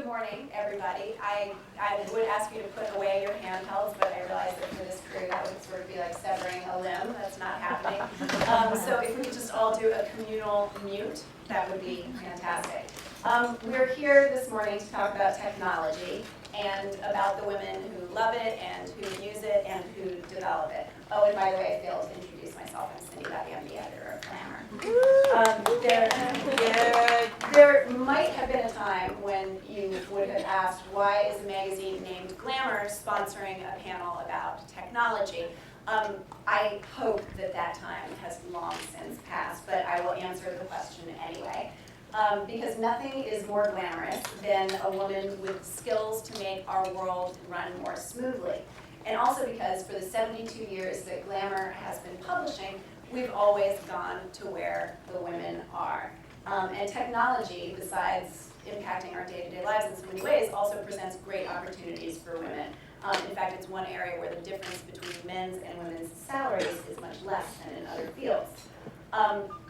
morning, everybody. I would ask you to put away your handhelds, but I realize that for this crew that would sort of be like severing a limb. That's not happening. So if we could just all do a communal mute, that would be fantastic. We're here this morning to talk about technology and about the women who love it and who use it and who develop it. Oh, and by the way, I failed to introduce myself. I'm Cindy Levy, the editor of Glamour. There might have been a time when you would have asked, why is a magazine named Glamour sponsoring a panel about technology? I hope that time has long since passed, but I will answer the question anyway. Because nothing is more glamorous than a woman with skills to make our world run more smoothly. And also because for the 72 years that Glamour has been publishing, we've always gone to where the women are. And technology, besides impacting our day-to-day lives in so many ways, also presents great opportunities for women. In fact, it's one area where the difference between men's and women's salaries is much less than in other fields.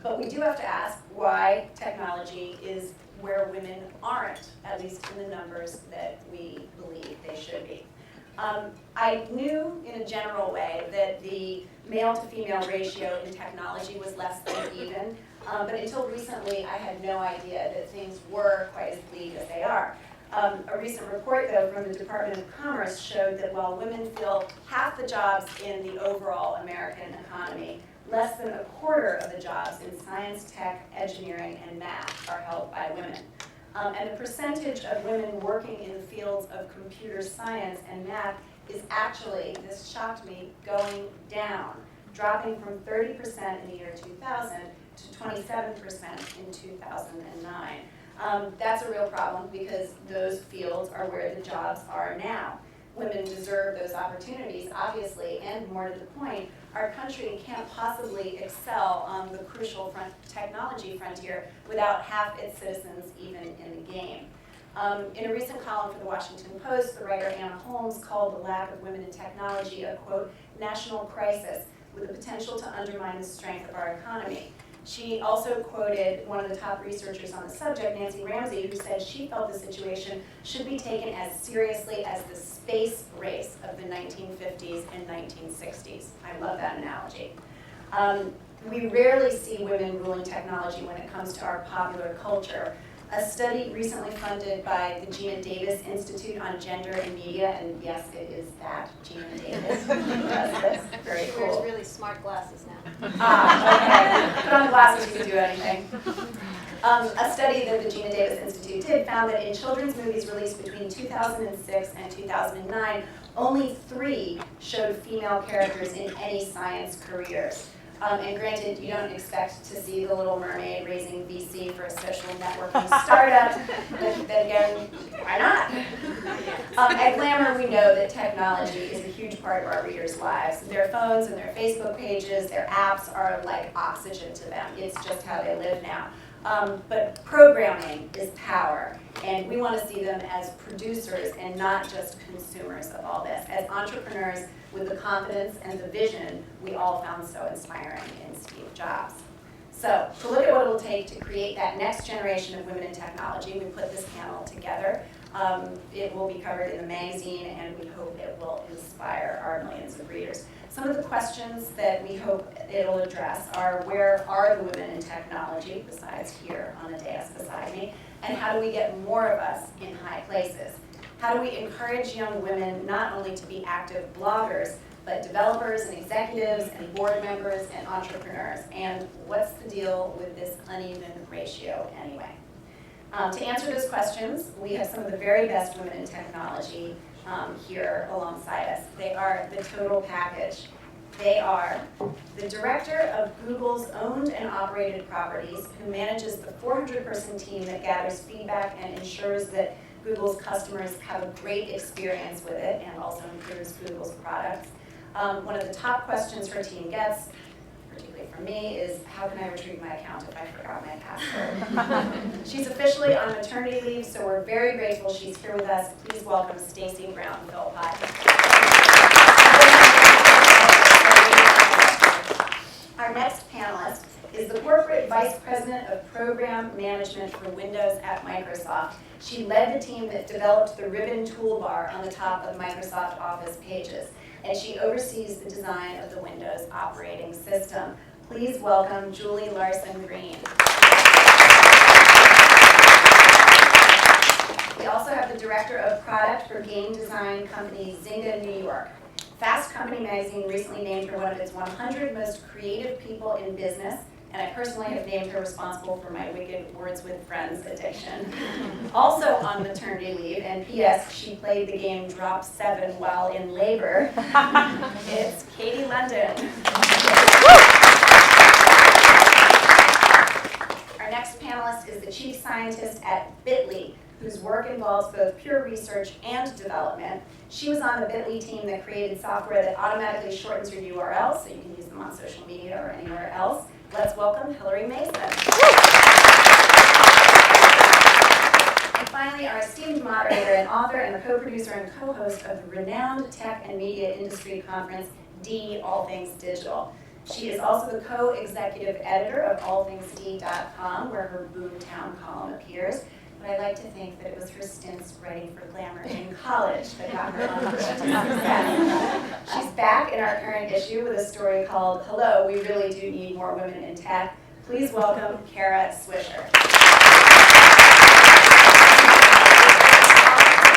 But we do have to ask why technology is where women aren't, at least in the numbers that we believe they should be. I knew in a general way that the male to female ratio in technology was less than even, but until recently I had no idea that things were quite as bleak as they are. A recent report, though, from the Department of Commerce showed that while women fill half the jobs in the overall American economy, less than a quarter of the jobs in science, tech, engineering, and math are held by women. And the percentage of women working in the fields of computer science and math is actually, this shocked me, going down, dropping from 30% in the year 2000 to 27% in 2009. That's a real problem because those fields are where the jobs are now. Women deserve those opportunities, obviously, and more to the point, our country can't possibly excel on the crucial technology frontier without half its citizens even in the game. In a recent column for the Washington Post, the writer Anna Holmes called the lack of women in technology a, quote, national crisis with the potential to undermine the strength of our economy. She also quoted one of the top researchers on the subject, Nancy Ramsey, who said she felt the situation should be taken as seriously as the space race of the 1950s and 1960s. I love that analogy. We rarely see women ruling technology when it comes to our popular culture. A study recently funded by the Gina Davis Institute on Gender and Media, and yes, it is that, Gina Davis. That's very cool. She wears really smart glasses now. Okay. Put on the glasses, you can do anything. A study that the Gina Davis Institute did found that in children's movies released between 2006 and 2009, only 3 showed female characters in any science careers. And granted, you don't expect to see the Little Mermaid raising VC for a social networking startup, but then again, why not? At Glamour, we know that technology is a huge part of our readers' lives. Their phones and their Facebook pages, their apps are like oxygen to them. It's just how they live now. But programming is power, and we want to see them as producers and not just consumers of all this, as entrepreneurs with the confidence and the vision we all found so inspiring in Steve Jobs. So, to look at what it will take to create that next generation of women in technology, we put this panel together. It will be covered in the magazine, and we hope it will inspire our millions of readers. Some of the questions that we hope it'll address are, where are the women in technology, besides here on the dais beside me, and how do we get more of us in high places? How do we encourage young women not only to be active bloggers, but developers and executives and board members and entrepreneurs? And what's the deal with this uneven ratio anyway? To answer those questions, we have some of the very best women in technology here alongside us. They are the total package. They are the director of Google's owned and operated properties, who manages the 400-person team that gathers feedback and ensures that Google's customers have a great experience with it and also improves Google's products. One of the top questions her team gets, particularly for me, is how can I retrieve my account if I forgot my password? She's officially on maternity leave, so we're very grateful she's here with us. Please welcome Stacey Brown-Philpott. Our next panelist is the corporate Vice President of Program Management for Windows at Microsoft. She led the team that developed the ribbon toolbar on the top of Microsoft Office pages, and she oversees the design of the Windows operating system. Please welcome Julie Larson-Green. We also have the Director of Product for game design company Zynga New York. Fast Company magazine recently named her one of its 100 most creative people in business, and I personally have named her responsible for my wicked Words with Friends addiction. Also on maternity leave, and P.S. she played the game Drop 7 while in labor, it's Katie London. Our next panelist is the chief scientist at Bitly, whose work involves both pure research and development. She was on the Bitly team that created software that automatically shortens your URLs so you can use them on social media or anywhere else. Let's welcome Hillary Mason. And finally, our esteemed moderator and author and the co-producer and co-host of the renowned tech and media industry conference, D, All Things Digital. She is also the co-executive editor of allthingsd.com, where her Boomtown column appears. But I like to think that it was her stints writing for Glamour in college that got her on to success. She's back in our current issue with a story called Hello, We Really Do Need More Women in Tech. Please welcome Kara Swisher.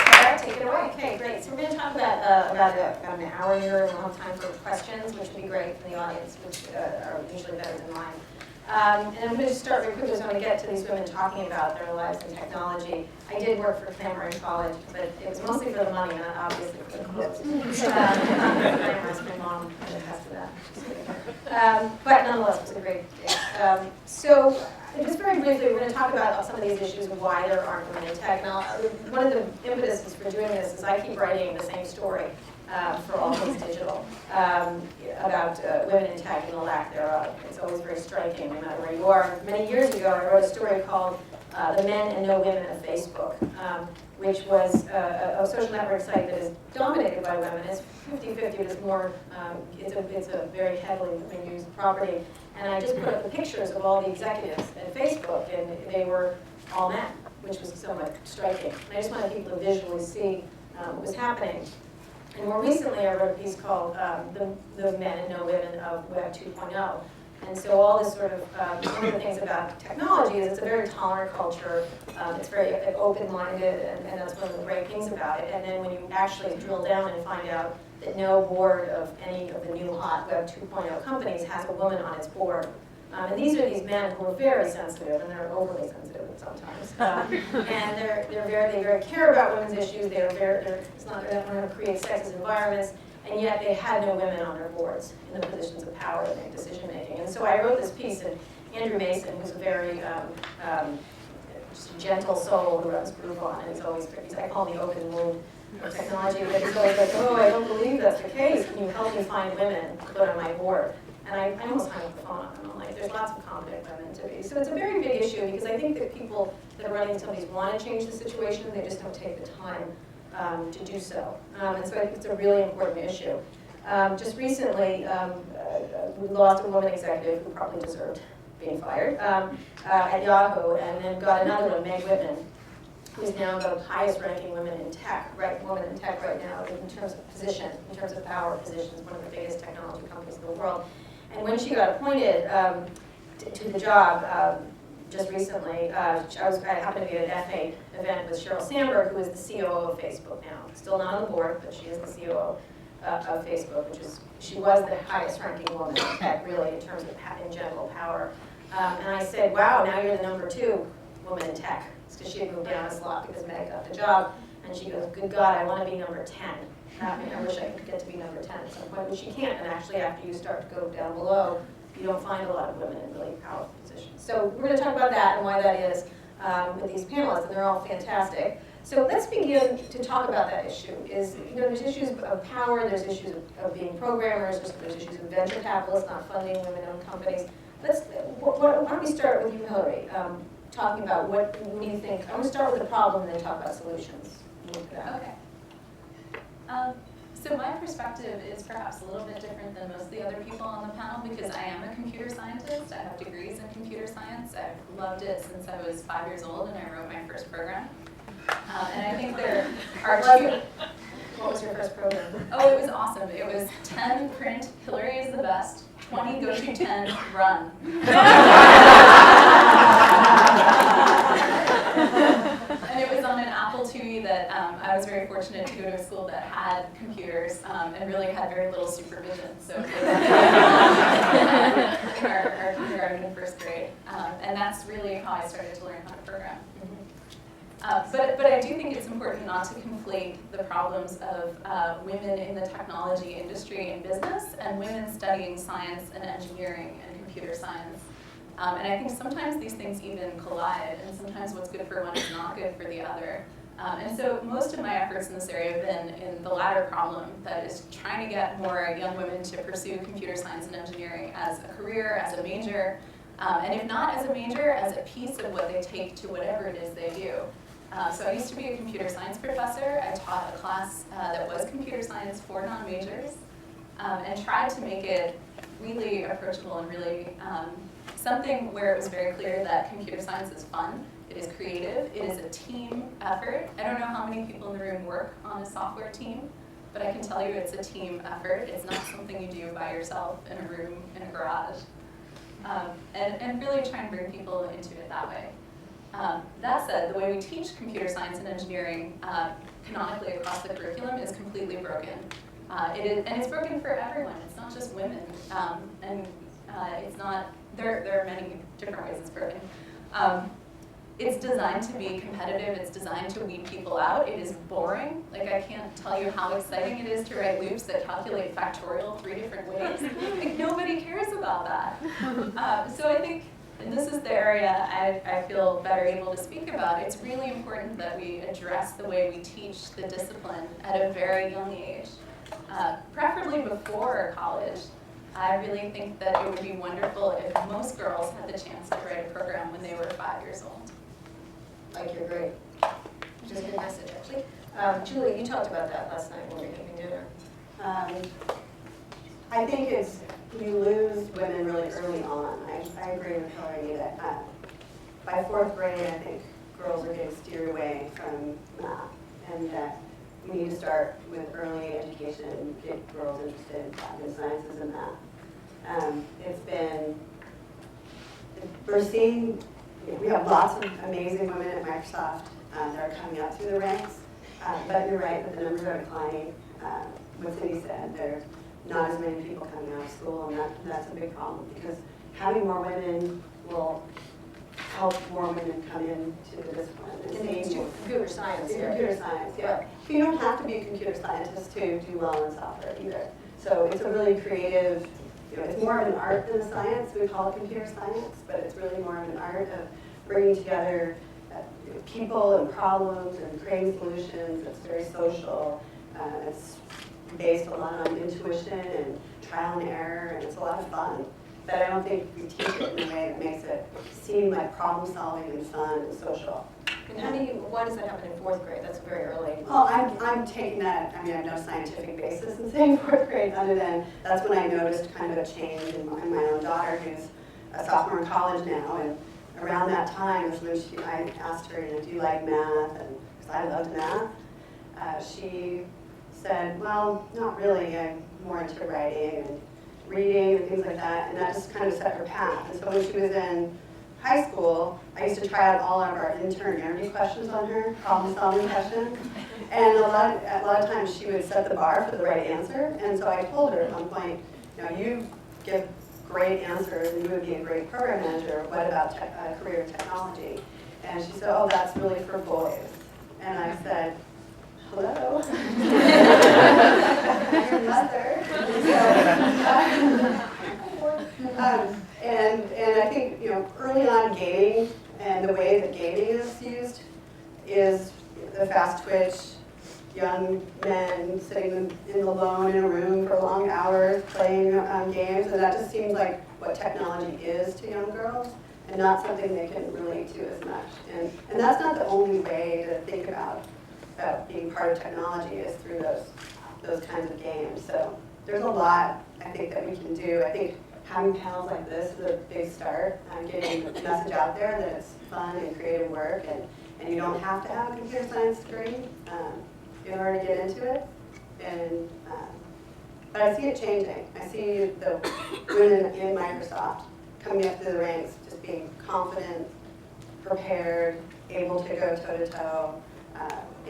Kara, take it away. Okay, great. So we're going to talk about an hour here, and we'll have time for questions, which would be great from the audience, which are usually better than mine. And I'm going to start very quickly, so I want to get to these women talking about their lives in technology. I did work for Glamour in college, but it was mostly for the money, not obviously for the clothes. My mom can attest to that. But nonetheless, it was a great day. So just very briefly, we're going to talk about some of these issues of why there aren't women in tech. Now, one of the impetuses for doing this is I keep writing the same story for All Things Digital about women in tech and the lack thereof. It's always very striking, no matter where you are. Many years ago, I wrote a story called The Men and No Women of Facebook, which was a social network site that is dominated by women. It's 50-50, but it's more, it's a very heavily women-used property. And I just put up the pictures of all the executives at Facebook, and they were all men, which was somewhat striking. And I just wanted people to visually see what was happening. And more recently, I wrote a piece called the Men and No Women of Web 2.0. And so all this sort of, one of the things about technology is it's a very tolerant culture. It's very open-minded, and that's one of the great things about it. And then when you actually drill down and find out that no board of any of the new hot Web 2.0 companies has a woman on its board. And these are these men who are very sensitive, and they're overly sensitive sometimes. And they very care about women's issues. They don't want to create sexist environments, and yet they had no women on their boards in the positions of power that make decision making. And so I wrote this piece, and Andrew Mason, who's a very just a gentle soul who runs Groupon, and I call him the open wound of technology, but he's always like, oh, I don't believe that's the case. Can you help me find women to put on my board? And I almost hung up the phone on him. I'm like, there's lots of competent women to be. So it's a very big issue because I think that people that are running companies want to change the situation. They just don't take the time to do so. And so I think it's a really important issue. Just recently, we lost a woman executive who probably deserved being fired at Yahoo, and then got another one, Meg Whitman, who's now the highest ranking woman in tech right now in terms of position, in terms of power positions, one of the biggest technology companies in the world. And when she got appointed to the job just recently, I happened to be at an F8 event with Sheryl Sandberg, who is the COO of Facebook now. Still not on the board, but she is the COO of Facebook, she was the highest ranking woman in tech, really, in terms of in general power. And I said, wow, now you're the #2 woman in tech. It's because she had moved down a slot because Meg got the job. And she goes, good God, I want to be number 10. I wish I could get to be number 10 at some point, but she can't. And actually, after you start to go down below, you don't find a lot of women in really powerful positions. So we're going to talk about that and why that is with these panelists, and they're all fantastic. So let's begin to talk about that issue. There's issues of power, there's issues of being programmers, there's issues of venture capitalists not funding women-owned companies. Why don't we start with you, Hillary, talking about what do you think? I'm going to start with the problem and then talk about solutions. Okay. So my perspective is perhaps a little bit different than most of the other people on the panel because I am a computer scientist. I have degrees in computer science. I've loved it since I was 5 years old and I wrote my first program. And I think there are two. What was your first program? Oh, it was awesome. It was 10 print, Hillary is the best, 20 go to 10 run. And it was on an Apple IIe that I was very fortunate to go to a school that had computers and really had very little supervision. So it was our kindergarten and first grade. And that's really how I started to learn how to program. But I do think it's important not to conflate the problems of women in the technology industry and business and women studying science and engineering and computer science. And I think sometimes these things even collide, and sometimes what's good for one is not good for the other. And so most of my efforts in this area have been in the latter problem, that is trying to get more young women to pursue computer science and engineering as a career, as a major, and if not as a major, as a piece of what they take to whatever it is they do. So I used to be a computer science professor. I taught a class that was computer science for non-majors and tried to make it really approachable and really something where it was very clear that computer science is fun, it is creative, it is a team effort. I don't know how many people in the room work on a software team, but I can tell you it's a team effort. It's not something you do by yourself in a room, in a garage. And really try and bring people into it that way. That said, the way we teach computer science and engineering canonically across the curriculum is completely broken. And it's broken for everyone. It's not just women. It's not, there are many different ways it's broken. It's designed to be competitive. It's designed to weed people out. It is boring. Like, I can't tell you how exciting it is to write loops that calculate factorial 3 different ways. Like, nobody cares about that. So I think, and this is the area I feel better able to speak about, it's really important that we address the way we teach the discipline at a very young age, preferably before college. I really think that it would be wonderful if most girls had the chance to write a program when they were 5 years old. Like, you're great. Which is a good message, actually. Julie, you talked about that last night when we were having dinner. I think you lose women really early on. I agree with Hillary that by 4th grade, I think girls are getting steered away from math, and that we need to start with early education and get girls interested in sciences and math. We're seeing, we have lots of amazing women at Microsoft that are coming up through the ranks, but you're right that the numbers are declining. What Cindy said, there's not as many people coming out of school, and that's a big problem, because having more women will help more women come into the discipline. Computer science. Computer science, yeah. You don't have to be a computer scientist to do well in software either. So it's a really creative, it's more of an art than a science. We call it computer science, but it's really more of an art of bringing together people and problems and creating solutions. It's very social. It's based a lot on intuition and trial and error, and it's a lot of fun. But I don't think we teach it in a way that makes it seem like problem solving and fun and social. And why does that happen in 4th grade? That's very early. Well, I'm taking that, I have no scientific basis in saying 4th grade, other than that's when I noticed kind of a change in my own daughter, who's a sophomore in college now, and around that time is when I asked her, do you like math? And because I loved math, she said, well, not really. I'm more into writing and reading and things like that, and that just kind of set her path. And so when she was in high school, I used to try out all of our intern interview questions on her, problem-solving questions, and a lot of times she would set the bar for the right answer. And so I told her at one point, you give great answers and you would be a great program manager. What about a career in technology? And she said, oh, that's really for boys. And I said, hello, I'm your mother. And I think, early on gaming and the way that gaming is used is the fast twitch, young men sitting alone in a room for long hours playing games, and that just seems like what technology is to young girls, and not something they can relate to as much. And that's not the only way to think about being part of technology is through those those kinds of games. So there's a lot, I think, that we can do. I think having panels like this is a big start, getting the message out there that it's fun and creative work, and you don't have to have a computer science degree in order to get into it. And but I see it changing. I see the women in Microsoft coming up through the ranks, just being confident, prepared, able to go toe-to-toe,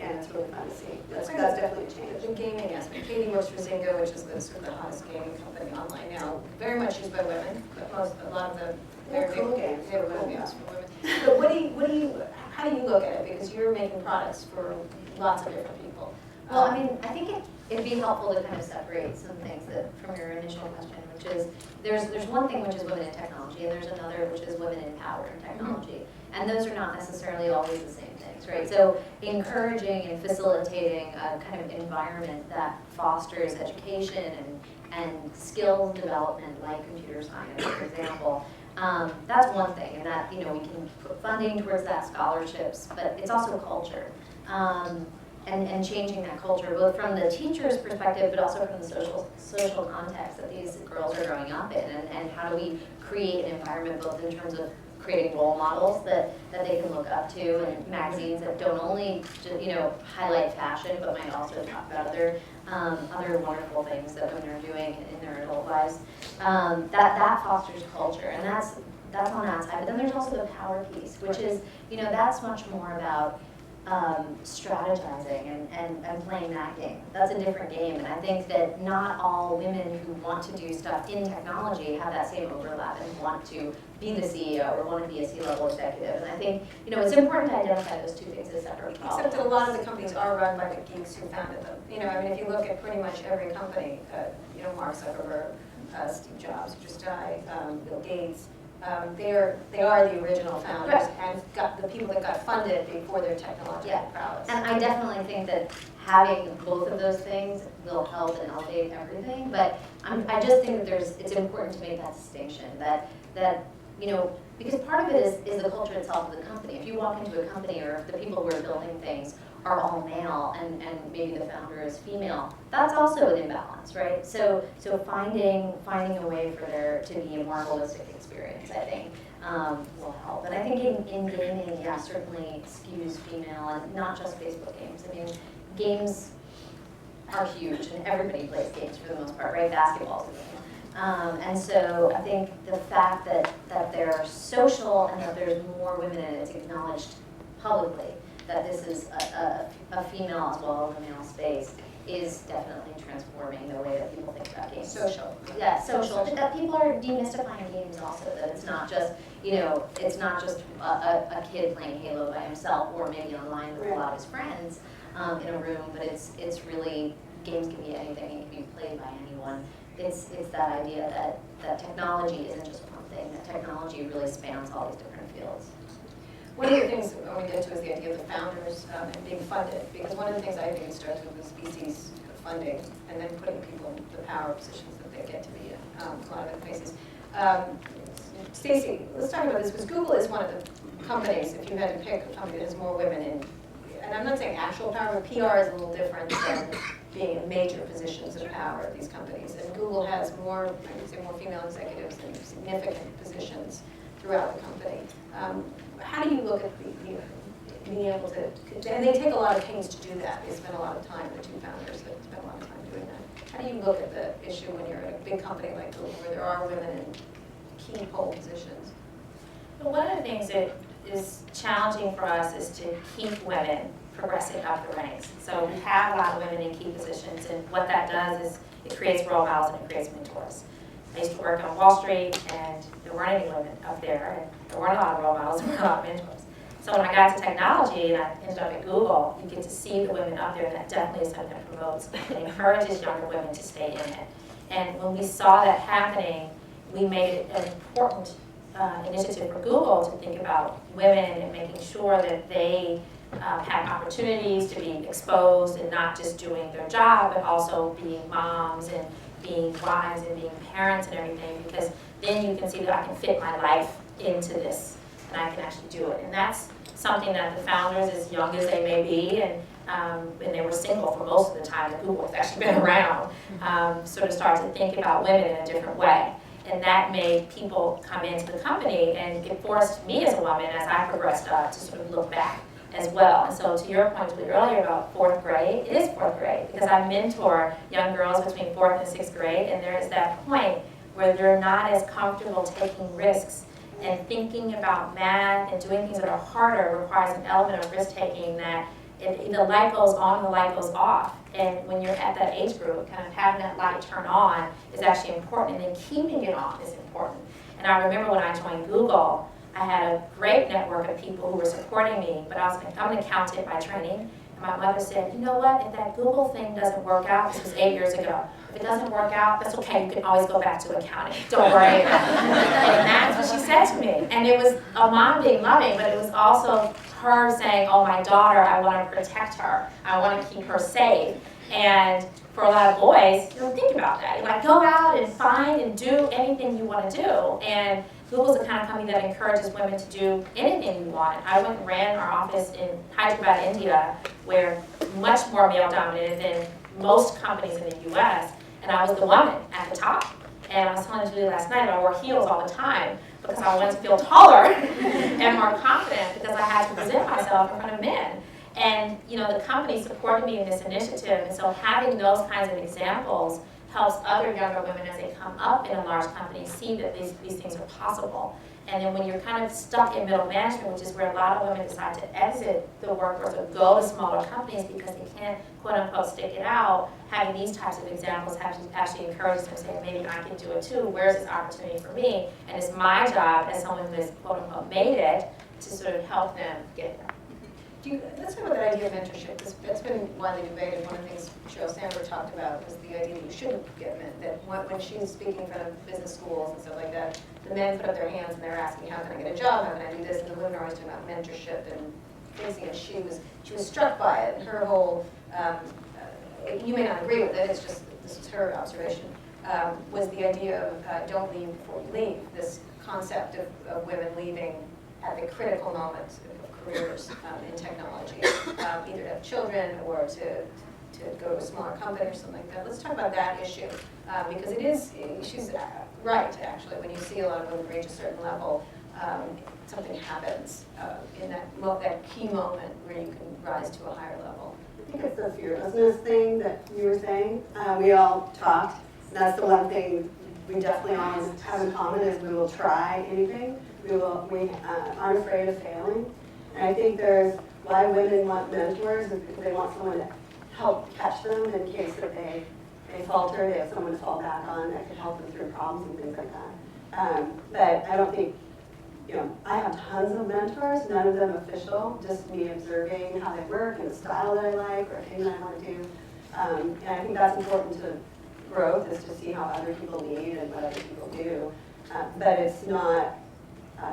and it's really fun to see. That's definitely a change. The gaming aspect. Katie works for Zynga, which is the sort of the hottest gaming company online now. Very much used by women, but a lot of the very Cool games. They're cool games for women. So how do you look at it? Because you're making products for lots of different people. Well, I mean, I think it'd be helpful to kind of separate some things from your initial question, which is there's one thing which is women in technology, and there's another which is women in power in technology. And those are not necessarily always the same things, right? So encouraging and facilitating a kind of environment that fosters education and skills development, like computer science, for example, that's one thing, and that, we can put funding towards that, scholarships, but it's also culture. And changing that culture, both from the teacher's perspective, but also from the social context that these girls are growing up in, and how do we create an environment both in terms of creating role models that they can look up to, and magazines that don't only highlight fashion, but might also talk about other wonderful things that women are doing in their adult lives. That fosters culture, and that's on that side. But then there's also the power piece, which is that's much more about strategizing and playing that game. That's a different game, and I think that not all women who want to do stuff in technology have that same overlap and want to be the CEO or want to be a C-level executive. And I think it's important to identify those two things as separate problems. Except that a lot of the companies are run by the geeks who founded them. If you look at pretty much every company, Mark Zuckerberg, Steve Jobs, who just died, Bill Gates, they are the original founders, and got the people that got funded before their technological prowess. And I definitely think that having both of those things will help and elevate everything. But I just think that it's important to make that distinction that because part of it is the culture itself of the company. If you walk into a company, or if the people who are building things are all male and maybe the founder is female, that's also an imbalance, right? So finding a way for there to be a more holistic experience, I think, will help. And I think in gaming, certainly skews female, and not just Facebook games. I mean, games are huge, and everybody plays games for the most part, right? Basketball's a game. And so I think the fact that they're social and that there's more women and it's acknowledged publicly that this is a female as well as a male space is definitely transforming the way that people think about games. Social. Yeah, social. That people are demystifying games also, that it's not just, it's not just a kid playing Halo by himself or maybe online with a lot of his friends in a room, but it's really, games can be anything, it can be played by anyone. It's that idea that technology isn't just one thing, that technology really spans all these different fields. One of the things I want to get to is the idea of the founders and being funded, because one of the things I think starts with the species funding and then putting people in the power positions that they get to be in a lot of the places. Stacey, let's talk about this, because Google is one of the companies, if you had to pick a company that has more women in, and I'm not saying actual power, but PR is a little different than being in major positions of power at these companies. And Google has more, I would say, more female executives in significant positions throughout the company. How do you look at being able to, and they take a lot of pains to do that. They spend a lot of time, the two founders that spend a lot of time doing that. How do you look at the issue when you're in a big company like Google where there are women in key pole positions? Well, one of the things that is challenging for us is to keep women progressing up the ranks. So we have a lot of women in key positions, and what that does is it creates role models and it creates mentors. I used to work on Wall Street, and there weren't any women up there, and there weren't a lot of role models, there weren't a lot of mentors. So when I got to technology and I ended up at Google, you get to see the women up there, and that definitely is something that promotes and encourages younger women to stay in it. And when we saw that happening, we made it an important initiative for Google to think about women and making sure that they have opportunities to be exposed and not just doing their job, but also being moms and being wives and being parents and everything, because then you can see that I can fit my life into this and I can actually do it. And that's something that the founders, as young as they may be, and they were single for most of the time that Google has actually been around, sort of started to think about women in a different way. And that made people come into the company, and it forced me as a woman, as I progressed up, to sort of look back as well. And so to your point, Julie, earlier about 4th grade, it is 4th grade, because I mentor young girls between 4th and 6th grade, and there is that point where they're not as comfortable taking risks, and thinking about math and doing things that are harder requires an element of risk-taking that the light goes on and the light goes off. And when you're at that age group, kind of having that light turn on is actually important, and then keeping it on is important. And I remember when I joined Google, I had a great network of people who were supporting me, but I'm an accountant by training. And my mother said, you know what, if that Google thing doesn't work out, this was 8 years ago, if it doesn't work out, that's okay, you can always go back to accounting. Don't worry about it. And that's what she said to me. And it was a mom being loving, but it was also her saying, oh, my daughter, I want to protect her. I want to keep her safe. And for a lot of boys, you don't think about that. You're like, go out and find and do anything you want to do. And Google's the kind of company that encourages women to do anything you want. I went and ran our office in Hyderabad, India, where much more male-dominated than most companies in the US, and I was the woman at the top. And I was telling Julie last night, I wore heels all the time because I wanted to feel taller and more confident, because I had to present myself in front of men. And you know, the company supported me in this initiative, and so having those kinds of examples helps other younger women as they come up in a large company see that these things are possible. And then when you're kind of stuck in middle management, which is where a lot of women decide to exit the workforce or go to smaller companies because they can't, quote unquote, stick it out, having these types of examples actually encourages them to say, maybe I can do it too. Where's this opportunity for me? And it's my job as someone who has, quote unquote, made it to sort of help them get there. Let's talk about the idea of mentorship, because that's been widely debated. One of the things Sheryl Sandberg talked about was the idea that you shouldn't get men, that when she's speaking in front of business schools and stuff like that, the men put up their hands and they're asking, how can I get a job, how can I do this, and the women are always talking about mentorship and things, and she was struck by it, and her whole, you may not agree with it, it's just, this is her observation, was the idea of don't leave before you leave, this concept of women leaving at the critical moments of careers in technology, either to have children or to go to a smaller company or something like that. Let's talk about that issue, because it is, she's right, actually, when you see a lot of women reach a certain level, something happens in that key moment where you can rise to a higher level. I think it's the fearlessness thing that you were saying. We all talked, and that's the one thing we definitely always have in common is we will try anything. We aren't afraid of failing. And I think there's why women want mentors is because they want someone to help catch them in case that they falter. They have someone to fall back on that could help them through problems and things like that. But I don't think, I have tons of mentors, none of them official, just me observing how they work and the style that I like or things I want to do. And I think that's important to growth, is to see how other people lead and what other people do. But it's not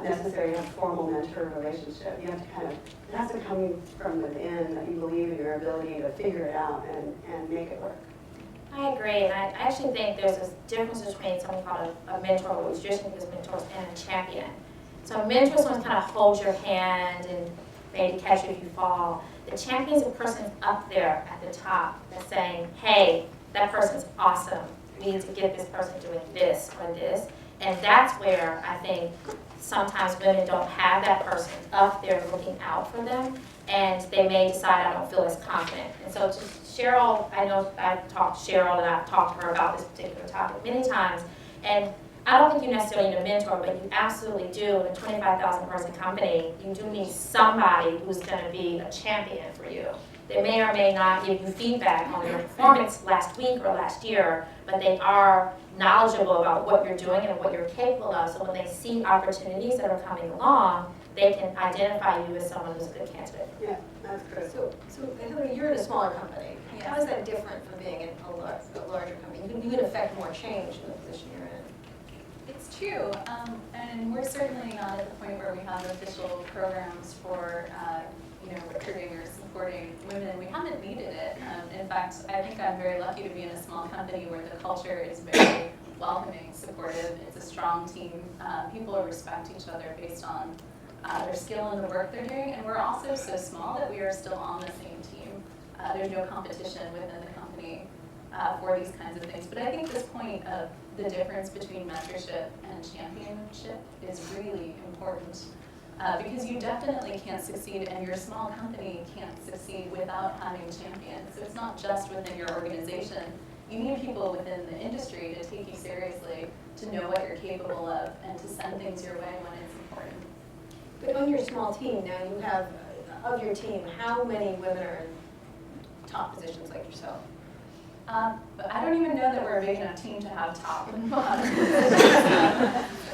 necessary to have a formal mentor relationship. You have to it has to come from within, that you believe in your ability to figure it out and make it work. I agree, and I actually think there's this difference between something called a mentor, or what traditionally is mentors, and a champion. So a mentor is someone who kind of holds your hand and maybe catch you if you fall. The champion is a person up there at the top that's saying, hey, that person's awesome. We need to get this person doing this or this. And that's where I think sometimes women don't have that person up there looking out for them, and they may decide, I don't feel as confident. And so to Sheryl, I know I've talked to Sheryl and I've talked to her about this particular topic many times, and I don't think you necessarily need a mentor, but you absolutely do. In a 25,000 person company, you do need somebody who's going to be a champion for you. They may or may not give you feedback on your performance last week or last year, but they are knowledgeable about what you're doing and what you're capable of. So when they see opportunities that are coming along, they can identify you as someone who's a good candidate. Yeah, that's critical. So Hillary, you're in a smaller company. How is that different from being in a larger company? You can affect more change in the position you're in. It's true, and we're certainly not at the point where we have official programs for recruiting or supporting women. We haven't needed it. In fact, I think I'm very lucky to be in a small company where the culture is very welcoming, supportive. It's a strong team. People respect each other based on their skill in the work they're doing, and we're also so small that we are still on the same team. There's no competition within the company for these kinds of things. But I think this point of the difference between mentorship and championship is really important because you definitely can't succeed, and your small company can't succeed without having champions. So it's not just within your organization. You need people within the industry to take you seriously, to know what you're capable of, and to send things your way when it's important. But on your small team now, you have, of your team, how many women are in top positions like yourself? But I don't even know that we're a big enough team to have top.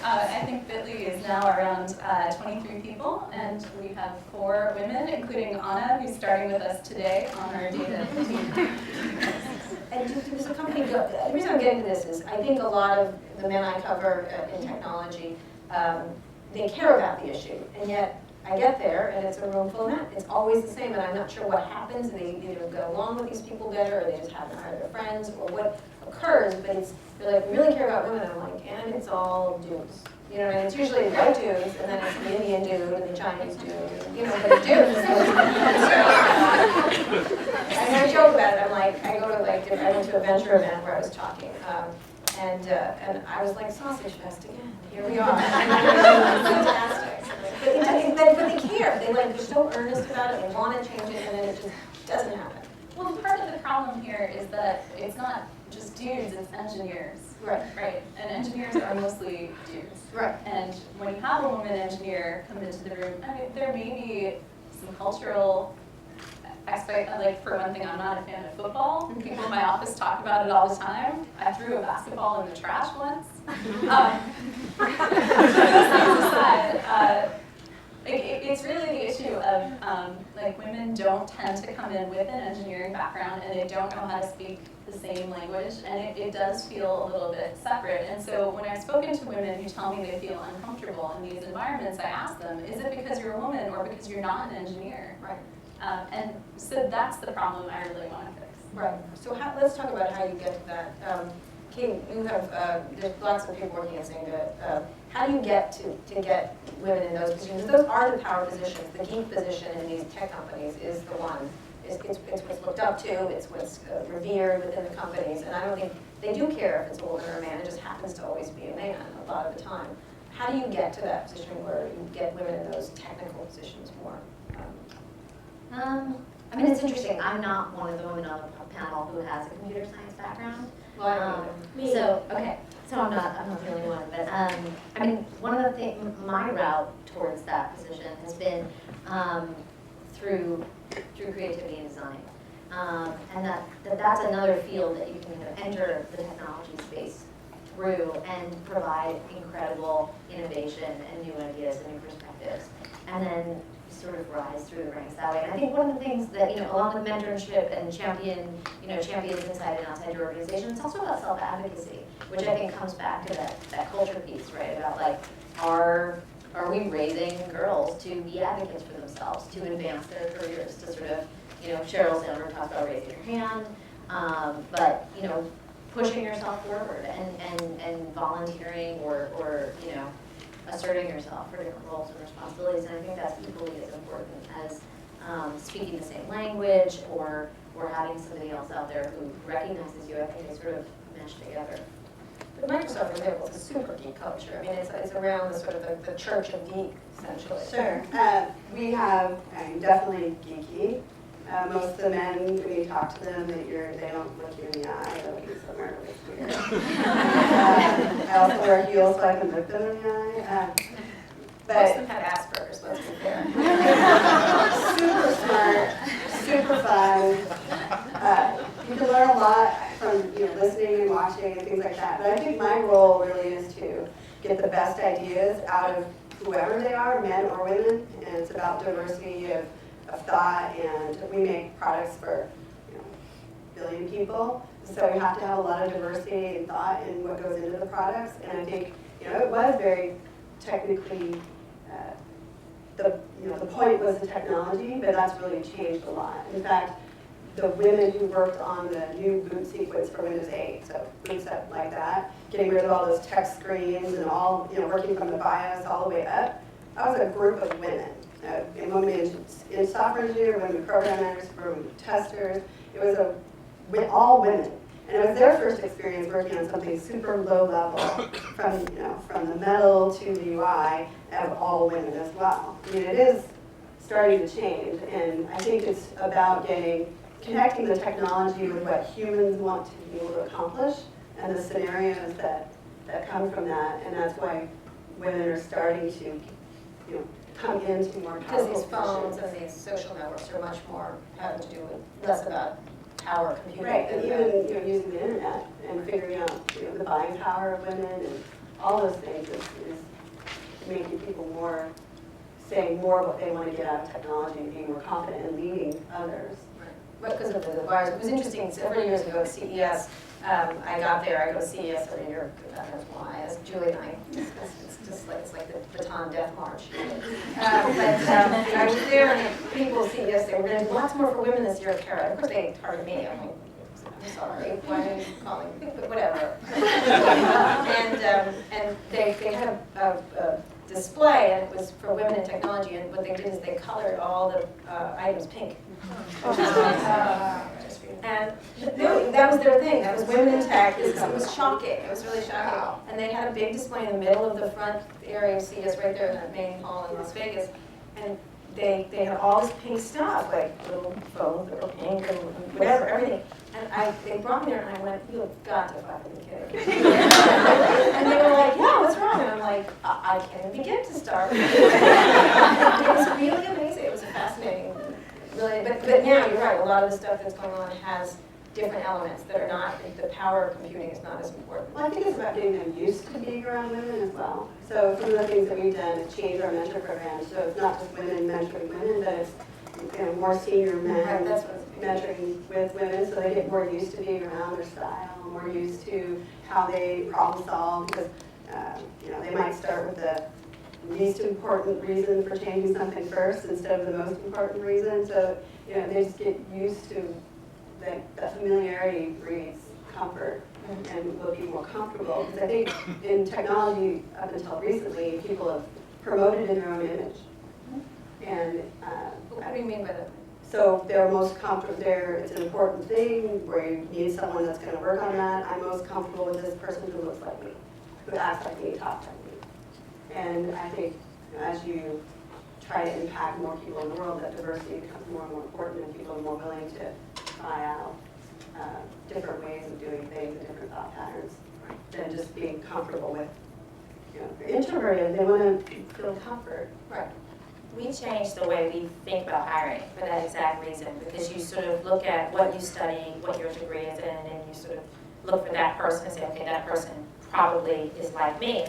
I think Bitly is now around 23 people, and we have 4 women, including Anna, who's starting with us today on our data team. And does the company go, the reason I'm getting to this is I think a lot of the men I cover in technology, they care about the issue, and yet I get there and it's a room full of men. It's always the same, and I'm not sure what happens. They either get along with these people better, or they just happen to hire their friends, or what occurs. But it's they're like, we really care about women. And I'm like, and it's all dudes. You know, and it's usually the white dudes, and then it's the Indian dude and the Chinese dude. And, you know, but the dudes. And I joke about it. I'm like, I went to a venture event where I was talking, and I was like, sausage fest again. Here we are. Fantastic. But they care. They're so earnest about it. They want to change it, and then it just doesn't happen. Well, part of the problem here is that it's not just dudes, it's engineers. Right. Right. And engineers are mostly dudes. Right. And when you have a woman engineer come into the room, I mean, there may be some cultural aspect. Like, for one thing, I'm not a fan of football. People in my office talk about it all the time. I threw a basketball in the trash once. Those things aside, it's really the issue of like, women don't tend to come in with an engineering background, and they don't know how to speak the same language, and it does feel a little bit separate. And so when I've spoken to women who tell me they feel uncomfortable in these environments, I ask them, is it because you're a woman or because you're not an engineer? Right. And so that's the problem I really want to fix. Right. So let's talk about how you get to that. Kate, you have there's lots of people working at Zynga. How do you get to get women in those positions? Those are the power positions. The geek position in these tech companies is the one. It's what's looked up to. It's what's revered within the companies. And I don't think they do care if it's a woman or a man. It just happens to always be a man a lot of the time. How do you get to that position where you get women in those technical positions more? I mean, it's interesting. I'm not one of the women on the panel who has a computer science background. Well, I don't either. So okay, so I'm not the only one. But I mean, one of the things, my route towards that position has been through creativity and design, and that's another field that you can kind of enter the technology space through and provide incredible innovation and new ideas and new perspectives, and then sort of rise through the ranks that way. And I think one of the things that, along with mentorship and champions inside and outside your organization, it's also about self-advocacy, which I think comes back to that culture piece, right? About like, are we raising girls to be advocates for themselves, to advance their careers, to sort of, Sheryl Sandberg talks about raising your hand, but, pushing yourself forward and volunteering or asserting yourself for different roles and responsibilities. And I think that's equally as important as speaking the same language or having somebody else out there who recognizes you. I think they sort of mesh together. But Microsoft, for example, is a super geek culture. I mean, it's around the sort of the church of geek, essentially. Sure. We have, definitely geeky. Most of the men, when you talk to them, they don't look you in the eye. They'll be somewhere really weird. I also wear heels so I can look them in the eye. Most But of them have Asperger's, let's be fair. super smart, super fun. You can learn a lot from listening and watching and things like that. But I think my role really is to get the best ideas out of whoever they are, men or women. And it's about diversity of thought, and we make products for a billion people. So you have to have a lot of diversity and thought in what goes into the products. And I think it was very technically. The point was the technology, but that's really changed a lot. In fact, the women who worked on the new boot sequence for Windows 8, so boots up like that, getting rid of all those text screens and all, working from the BIOS all the way up, I was a group of women. And women in software engineering, women programmers, women testers. It was all women. And it was their first experience working on something super low level, from the metal to the UI, of all women as well. I mean, it is starting to change, and I think it's about connecting the technology with what humans want to be able to accomplish, and the scenarios that come from that, and that's why women are starting to, come into more Because powerful these phones positions. and these social networks are much more having to do with less about power computing. Right, and than even using the internet and figuring out the buying power of women and all those things is making people saying more what they want to get out of technology and being more confident in leading others. But because of the virus. It was interesting, several years ago at CES, I got there, I go to CES every year, God knows why, as Julie and I, it's like the Baton Death March. I was there and the people at CES, they were going to do lots more for women this year, Kara. Of course they targeted me, I'm like, I'm sorry, why are you calling me, but whatever. And they had a display, and it was for women in technology, and what they did is they colored all the items pink. And that was their thing. That was women in tech. It was shocking. It was really shocking. And they had a big display in the middle of the front area of CES, right there in that main hall in Las Vegas. And they had all this pink stuff, like little phones that were pink and whatever, everything. And they brought me there, and I went, "You have got to fucking be kidding." And they were like, "Yeah, what's wrong?" And I'm like, I can't even begin to start." It was really amazing. It was fascinating. Really, but yeah, you're right. A lot of the stuff that's going on has different elements that are not, the power of computing is not as important. Well, I think it's about getting them used to being around women as well. So some of the things that we've done is change our mentor program. So it's not just women mentoring women, but it's more senior men Right, that's what mentoring with women, so they get more used to being around their style, more used to how they problem solve, because they might start with the least important reason for changing something first instead of the most important reason. So they just get used to that familiarity breeds comfort and will be more comfortable. Because I think in technology, up until recently, people have promoted in their own image. And What do you mean by that? so they're most comfortable there. It's an important thing where you need someone that's going to work on that. I'm most comfortable with this person who looks like me, who acts like me, talks like me. And I think as you try to impact more people in the world, that diversity becomes more and more important, and people are more willing to try out different ways of doing things and different thought patterns than just being comfortable with. They're introverted, they want to feel comfort. Right. We changed the way we think about hiring for that exact reason, because you sort of look at what you study, what your degree is in, and you sort of look for that person and say, okay, that person probably is like me.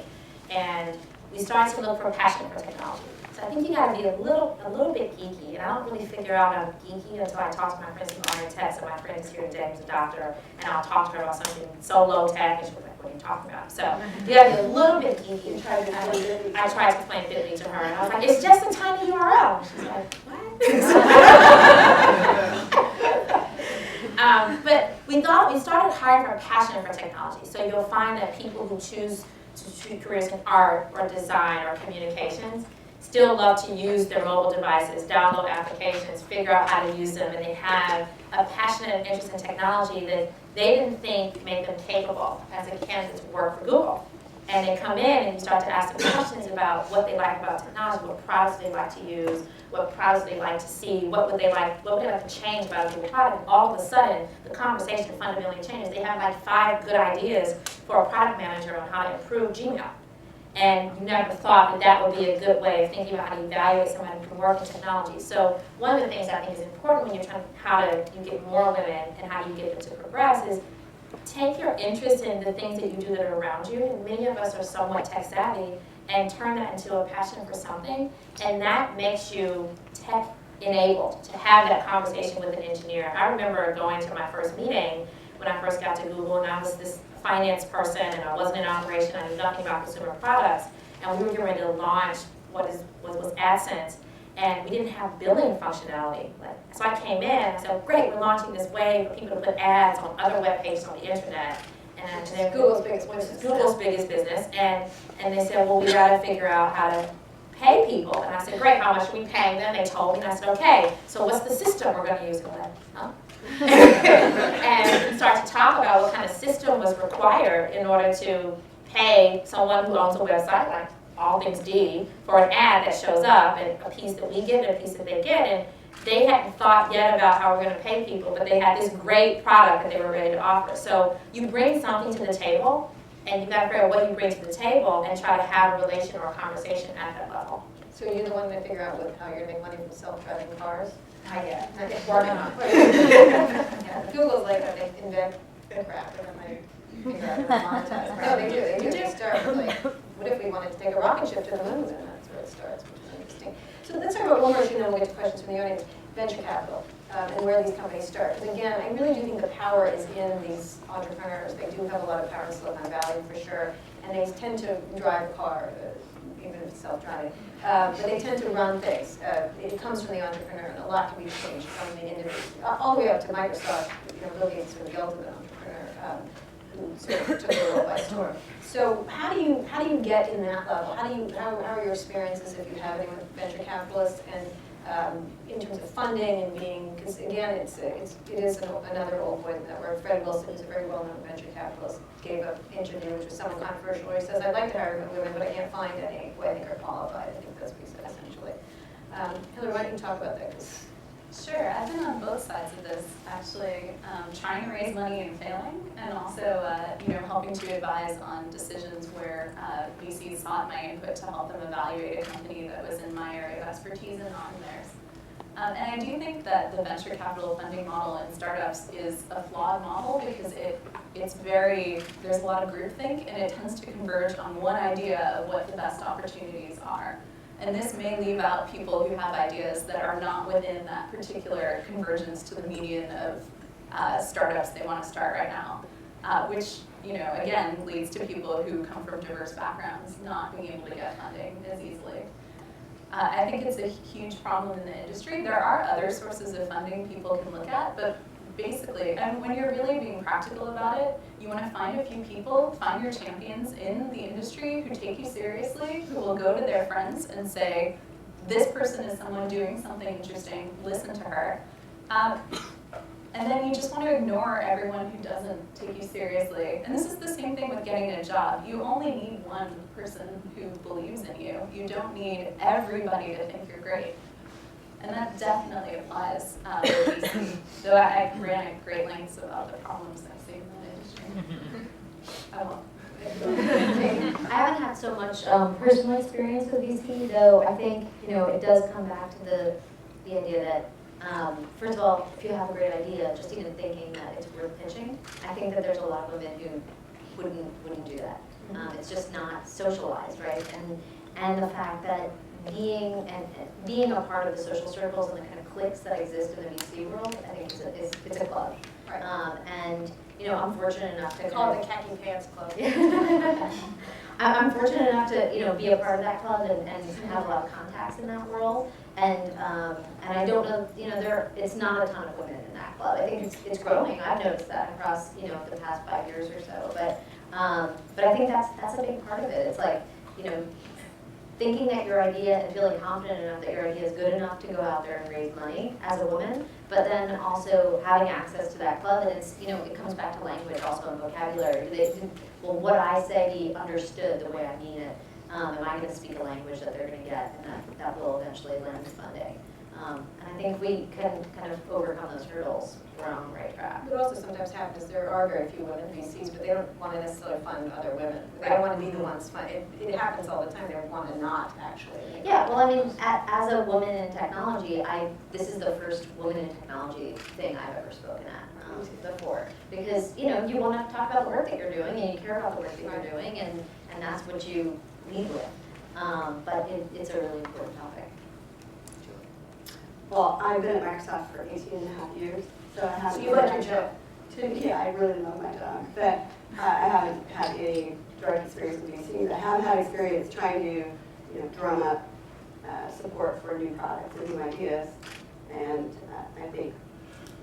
And we started to look for passion for technology. So I think you got to be a little bit geeky, and I don't really figure out I'm geeky until I talk to my friends who are in tech. So my friend is here today, who's a doctor, and I'll talk to her about something so low tech, and she'll be like, "What are you talking about?" So you got to be a little bit geeky. I tried to explain Bitly to her, and I was like, "It's just a tiny URL." And she's like, "What?" But we started hiring for a passion for technology. So you'll find that people who choose to choose careers in art or design or communications still love to use their mobile devices, download applications, figure out how to use them, and they have a passion and interest in technology that they didn't think made them capable as a candidate to work for Google. And they come in and you start to ask them questions about what they like about technology, what products they like to use, what products they like to see, what would they like to change about a Google product. And all of a sudden, the conversation fundamentally changes. They have like 5 good ideas for a product manager on how to improve Gmail. And you never thought that that would be a good way of thinking about how to evaluate somebody who can work in technology. So one of the things I think is important when you're trying you get more women and how you get them to progress is take your interest in the things that you do that are around you. And many of us are somewhat tech savvy, and turn that into a passion for something. And that makes you tech enabled to have that conversation with an engineer. I remember going to my first meeting when I first got to Google, and I was this finance person, and I wasn't in operation. I knew nothing about consumer products, and we were getting ready to launch what was AdSense, and we didn't have billing functionality. So I came in and I said, "Great, we're launching this way for people to put ads on other web pages on the internet." And then Google's biggest business. Google's biggest business, and they said, "Well, we got to figure out how to pay people. And I said, great, how much are we paying them? They told me, and I said, okay, so what's the system we're going to use? And I went, huh? And we started to talk about what kind of system was required in order to pay someone who owns a website, like All Things D, for an ad that shows up, and a piece that we get and a piece that they get. And they hadn't thought yet about how we're going to pay people, but they had this great product that they were ready to offer. So you bring something to the table, and you've got to figure out what you bring to the table and try to have a relation or a conversation at that level. So you're the one to figure out how you're gonna make money from self-driving cars? Not yet. I think working on it. Google's like, they invent crap and then they figure out how to monetize. No, they do. They start with like, what if we wanted to take a rocket ship to the moon? And that's where it starts, which is interesting. So let's talk about one more issue, and then we'll get to questions from the audience. Venture capital, and where these companies start. Because again, I really do think the power is in these entrepreneurs. They do have a lot of power in Silicon Valley for sure, and they tend to drive a car, even if it's self-driving. But they tend to run things. It comes from the entrepreneur, and a lot can be changed from the individual, all the way up to Microsoft. Bill Gates sort of the ultimate entrepreneur who sort of took the world by storm. So how do you get in that level? How are your experiences if you have any with venture capitalists and in terms of funding and being, because again, it is another old point that where Fred Wilson, who's a very well-known venture capitalist, gave an interview which was somewhat controversial, where he says, I'd like to hire women, but I can't find any who I think are qualified. I think that's what he said essentially. Hillary, why don't you talk about that? Sure, I've been on both sides of this, actually, trying to raise money and failing, and also, helping to advise on decisions where VCs sought my input to help them evaluate a company that was in my area of expertise and not in theirs. And I do think that the venture capital funding model in startups is a flawed model because there's a lot of groupthink, and it tends to converge on one idea of what the best opportunities are. And this may leave out people who have ideas that are not within that particular convergence to the median of startups they want to start right now, which, again, leads to people who come from diverse backgrounds not being able to get funding as easily. I think it's a huge problem in the industry. There are other sources of funding people can look at, but basically, and when you're really being practical about it, you want to find a few people, find your champions in the industry who take you seriously, who will go to their friends and say, this person is someone doing something interesting, listen to her. And then you just want to ignore everyone who doesn't take you seriously. And this is the same thing with getting a job. You only need one person who believes in you. You don't need everybody to think you're great. And that definitely applies with VC, though I ran at great lengths about the problems I see in that industry. I won't. I haven't had so much personal experience with VC, though I think, it does come back to the idea that, first of all, if you have a great idea, just even thinking that it's worth pitching, I think that there's a lot of women who wouldn't do that. It's just not socialized, right? And the fact that being a part of the social circles and the kind of cliques that exist in the VC world, I think it's a club. Right. And I'm fortunate enough to Call it the khaki pants club. I'm fortunate enough to be a part of that club and have a lot of contacts in that world. And I don't know, it's not a ton of women in that club. I think it's growing. I've noticed that across the past 5 years or so. But I think that's a big part of it. It's like thinking that your idea and feeling confident enough that your idea is good enough to go out there and raise money as a woman, but then also having access to that club, and it's it comes back to language also and vocabulary. Will what I say be understood the way I mean it? Am I going to speak a language that they're going to get, and that will eventually lend funding? And I think we can kind of overcome those hurdles. We're on the right track. What also sometimes happens, there are very few women VCs, but they don't want to necessarily fund other women. They don't want to be the ones funding. It happens all the time. They want to not actually. Yeah, well, I mean, as a woman in technology, this is the first woman in technology thing I've ever spoken at before. Because, you want to talk about the work that you're doing, and you care about the work that you're doing, and that's what you lead with. But it's a really important topic. Well, I've been at Microsoft for 18.5 years, so I haven't. So you like your job? Yeah, I really love my job, but I haven't had any direct experience with VCs. I have had experience trying to, drum up support for new products and new ideas, and I think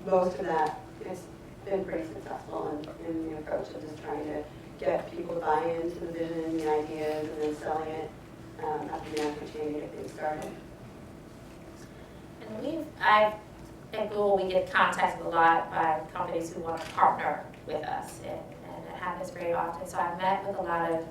most of that has been pretty successful in the approach of just trying to get people to buy into the vision and the ideas and then selling it. after the opportunity to get things started. And at Google, we get contacted a lot by companies who want to partner with us, and it happens very often. So I've met with a lot of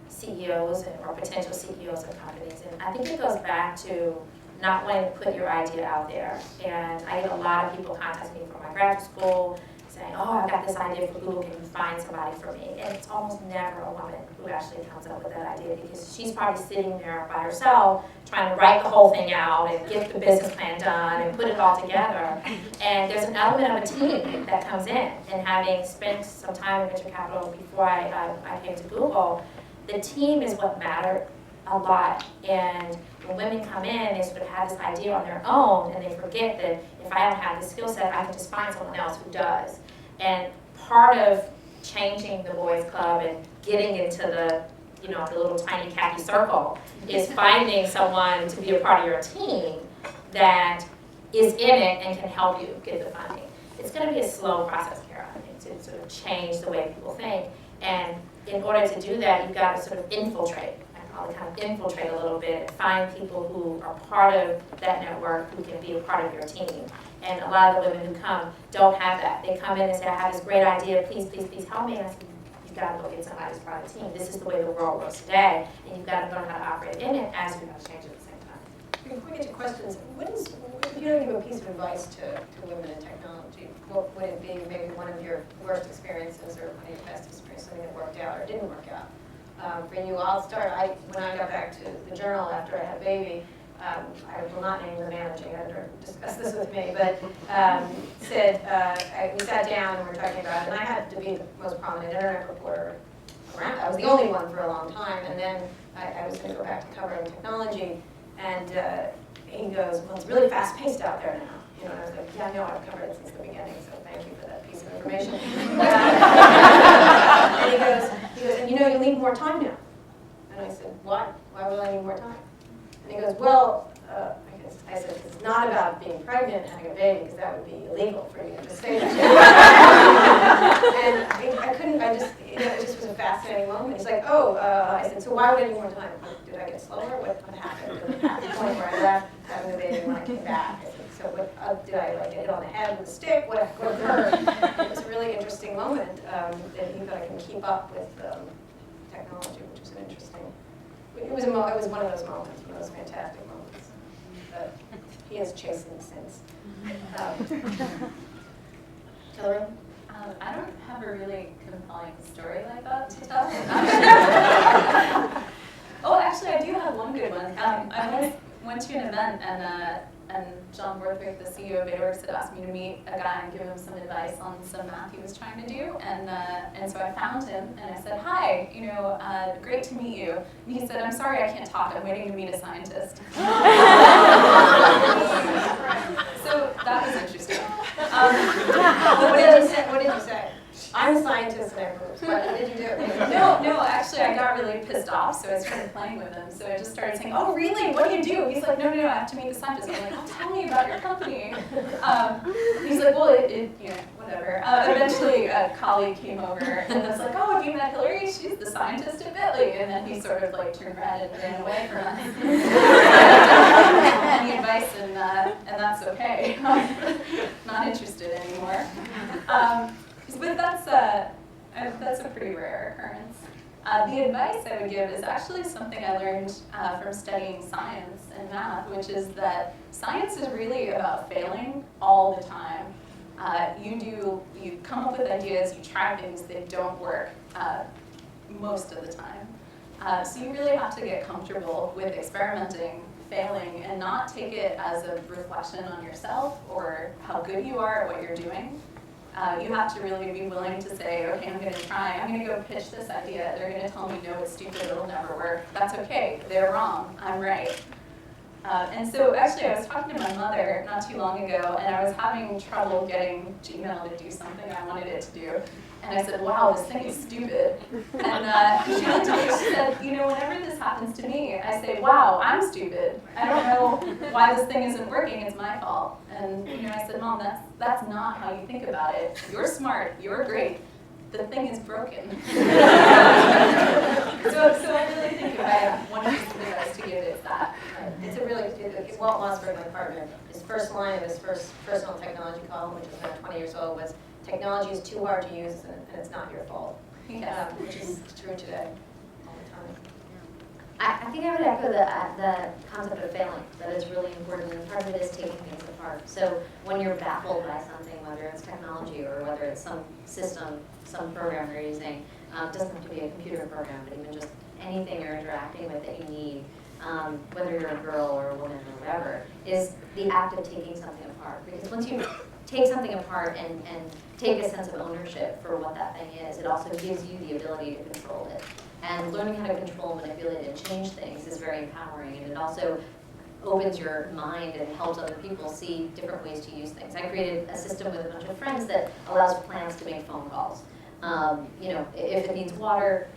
CEOs or potential CEOs of companies, and I think it goes back to not wanting to put your idea out there. And I get a lot of people contacting me from my graduate school saying, oh, I've got this idea for Google, can you find somebody for me? And it's almost never a woman who actually comes up with that idea, because she's probably sitting there by herself trying to write the whole thing out and get the business plan done and put it all together. And there's an element of a team that comes in, and having spent some time in venture capital before I came to Google, the team is what mattered a lot. And when women come in, they sort of have this idea on their own, and they forget that if I don't have the skill set, I can just find someone else who does. And part of changing the boys club and getting into the little tiny khaki circle is finding someone to be a part of your team that is in it and can help you get the funding. It's going to be a slow process, Kara, I think, to sort of change the way people think. And in order to do that, you've got to sort of infiltrate. I'll kind of infiltrate a little bit and find people who are part of that network who can be a part of your team. And a lot of the women who come don't have that. They come in and say, I have this great idea, please, please, please help me. And I say, you've got to go get somebody who's part of the team. This is the way the world works today, and you've got to learn how to operate in it as you're going to change it at the same time. Before we get to questions, if you don't give a piece of advice to women in technology, what would it be? Maybe one of your worst experiences or one of your best experiences, something that worked out or didn't work out? For you, I'll start. When I got back to the Journal after I had a baby, I will not name the managing editor who discussed this with me, but we sat down and we were talking about it, and I had to be the most prominent internet reporter around. I was the only one for a long time, and then I was going to go back to covering technology, and he goes, well, it's really fast-paced out there now. And I was like, yeah, I know, I've covered it since the beginning, so thank you for that piece of information. And he goes, and you need more time now. And I said, what? Why would I need more time? And he goes, well, I said, it's not about being pregnant and having a baby, because that would be illegal for you to just say that. And I couldn't, it just was a fascinating moment. He's like, oh, I said, so why would I need more time? Did I get slower? What happened? At the point where I left having the baby when I came back, I said, so what, did I get hit on the head with a stick? What occurred? It was a really interesting moment that he thought I can keep up with technology, which was an interesting. It was one of those moments, one of those fantastic moments. But he has chastened since. Hillary? I don't have a really compelling story like that to tell. Oh, actually, I do have one good one. I went to an event, and John Borthwick, the CEO of AWorks, had asked me to meet a guy and give him some advice on some math he was trying to do. And so I found him, and I said, hi, great to meet you. And he said, I'm sorry, I can't talk. I'm waiting to meet a scientist. So that was interesting. What did you say? I'm a scientist in AWorks. What did you do? No, actually, I got really pissed off, so I started playing with him. So I just started saying, oh, really? What do you do? He's like, no, I have to meet the scientist. I'm like, oh, tell me about your company. He's like, well, whatever. Eventually, a colleague came over and was like, oh, have you met Hillary? She's the scientist at Bitly. And then he sort of turned red and ran away from us. Any advice, and that's okay. Not interested anymore. But that's a pretty rare occurrence. The advice I would give is actually something I learned from studying science and math, which is that science is really about failing all the time. You come up with ideas, you try things, they don't work most of the time. So you really have to get comfortable with experimenting, failing, and not take it as a reflection on yourself or how good you are at what you're doing. You have to really be willing to say, okay, I'm going to try. I'm going to go pitch this idea. They're going to tell me, no, it's stupid. It'll never work. That's okay. They're wrong. I'm right. And so actually, I was talking to my mother not too long ago, and I was having trouble getting Gmail to do something I wanted it to do. And I said, wow, this thing is stupid. And she looked at me, she said, whenever this happens to me, I say, wow, I'm stupid. I don't know why this thing isn't working. It's my fault. And I said, Mom, that's not how you think about it. You're smart. You're great. The thing is broken. So I really think if I have one piece of advice to give you that it's that. Right. It's a really, Walt Mossberg, my partner, his first line of his first personal technology column, which was when 20 years old, was, technology is too hard to use and it's not your fault. Yes. Which is true today, all the time. I think I would echo the concept of failing, that it's really important, and part of it is taking things apart. So when you're baffled by something, whether it's technology or whether it's some system, some program you're using, it doesn't have to be a computer program, but even just anything you're interacting with that you need, whether you're a girl or a woman or whatever, is the act of taking something apart. Because once you take something apart and take a sense of ownership for what that thing is, it also gives you the ability to control it. And learning how to control, manipulate, and change things is very empowering, and it also opens your mind and helps other people see different ways to use things. I created a system with a bunch of friends that allows plants to make phone calls. You know, if it needs water,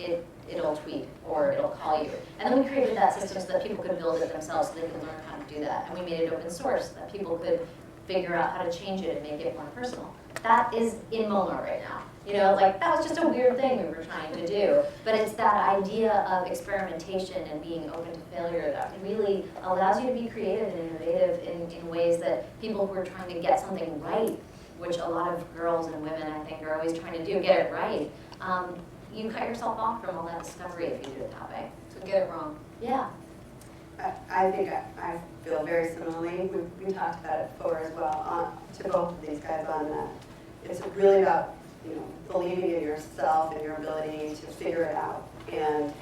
it'll tweet or it'll call you. And then we created that system so that people could build it themselves so they could learn how to do that. And we made it open source so that people could figure out how to change it and make it more personal. That is in MoMA right now. You know, like that was just a weird thing we were trying to do. But it's that idea of experimentation and being open to failure that really allows you to be creative and innovative in ways that people who are trying to get something right, which a lot of girls and women I think are always trying to do, get it right. You cut yourself off from all that discovery if you do it that way. So get it wrong. Yeah. I think I feel very similarly. We talked about it before as well to both of these guys on that. It's really about, you know, believing in yourself and your ability to figure it out. And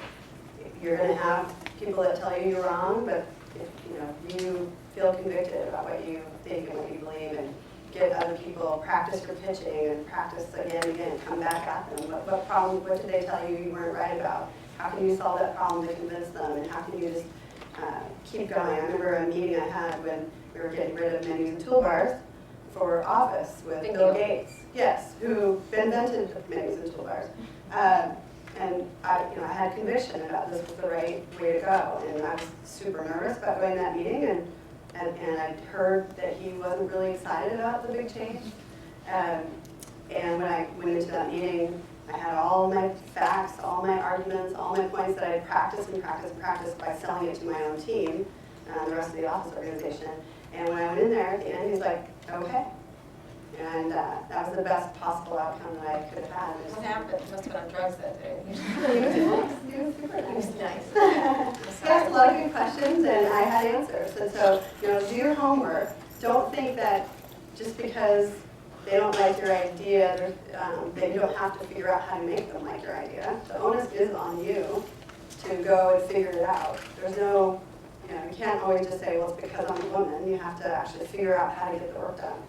you're going to have people that tell you you're wrong, but if you feel convicted about what you think and what you believe, and get other people, practice your pitching and practice again and again, come back at them. What problem? What did they tell you weren't right about? How can you solve that problem to convince them? And how can you just keep going? I remember a meeting I had when we were getting rid of menus and toolbars for Office with Bill Gates. Yes, who invented menus and toolbars. And I had conviction about this was the right way to go. And I was super nervous about going to that meeting, and I heard that he wasn't really excited about the big change. And when I went into that meeting, I had all my facts, all my arguments, all my points that I practiced and practiced and practiced by selling it to my own team, the rest of the office organization. And when I went in there at the end, he's like, okay. And that was the best possible outcome that I could have had. What happened? You must have been on drugs that day. He was super nice. He was nice. He asked a lot of good questions, and I had answers. And so, do your homework. Don't think that just because they don't like your idea, that you don't have to figure out how to make them like your idea. The onus is on you to go and figure it out. There's no, you can't always just say, well, it's because I'm a woman. You have to actually figure out how to get the work done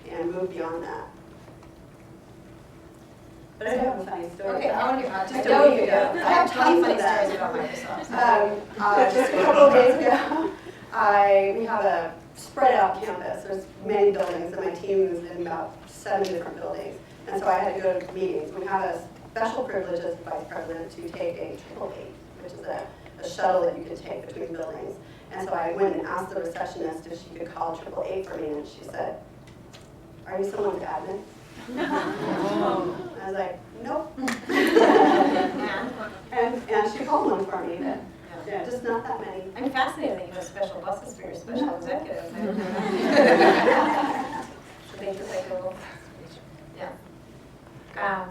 and move beyond that. But I do have a funny story. Okay, I want to hear. Just I a know week you do. ago. I have tons funny of that. stories about Microsoft. Just a couple of days ago, we have a spread out campus. There's many buildings, and my team is in about 7 different buildings. And so I had to go to meetings. We have a special privilege as vice president to take a 888, which is a shuttle that you can take between buildings. And so I went and asked the receptionist if she could call 888 for me, and she said, "Are you someone's admin?" I was like, "Nope." and she called one for me, but yeah, just not that many. I'm fascinated that you have special buses for your special executives. So they just like go, yeah.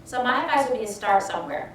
So my advice would be to start somewhere.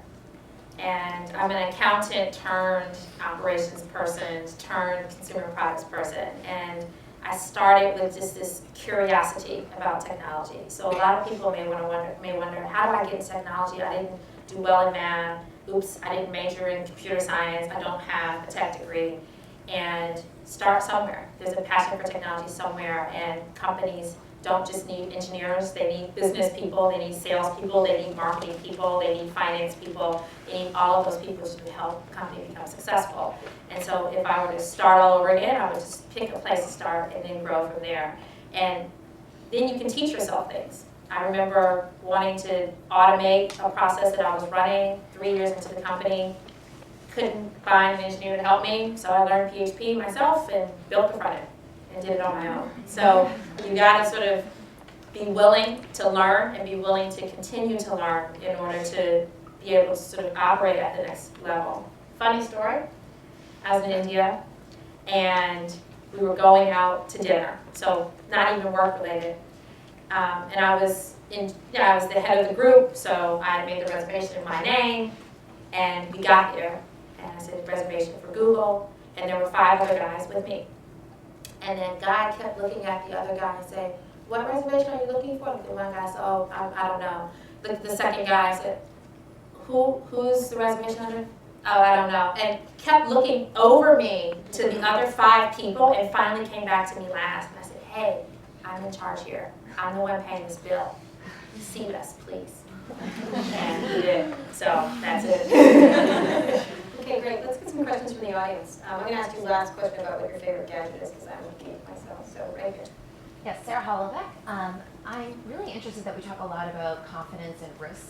And I'm an accountant turned operations person, turned consumer products person. And I started with just this curiosity about technology. So a lot of people may wonder, how do I get into technology? I didn't do well in math. Oops, I didn't major in computer science. I don't have a tech degree. And start somewhere. There's a passion for technology somewhere, and companies don't just need engineers, they need business people, they need sales people, they need marketing people, they need finance people, they need all of those people to help the company become successful. And so if I were to start all over again, I would just pick a place to start and then grow from there. And then you can teach yourself things. I remember wanting to automate a process that I was running 3 years into the company. Couldn't find an engineer to help me, so I learned PHP myself and built the front end and did it on my own. So you gotta sort of be willing to learn and be willing to continue to learn in order to be able to sort of operate at the next level. Funny story, I was in India, and we were going out to dinner, so not even work related. And I was I was the head of the group, so I made the reservation in my name, and we got there, and I said reservation for Google, and there were 5 other guys with me. And then guy kept looking at the other guy and saying, what reservation are you looking for? And the one guy said, oh, I don't know. The second guy said, who's the reservation under? Oh, I don't know. And kept looking over me to the other 5 people, and finally came back to me last. And I said, hey, I'm in charge here. I'm the one paying this bill. Seat us, please. And he did. So that's it. Okay, great. Let's get some questions from the audience. I'm going to ask you the last question about what your favorite gadget is, because I'm a geek myself. So right here. Yes, Sarah Hollowbeck. I'm really interested that we talk a lot about confidence and risk.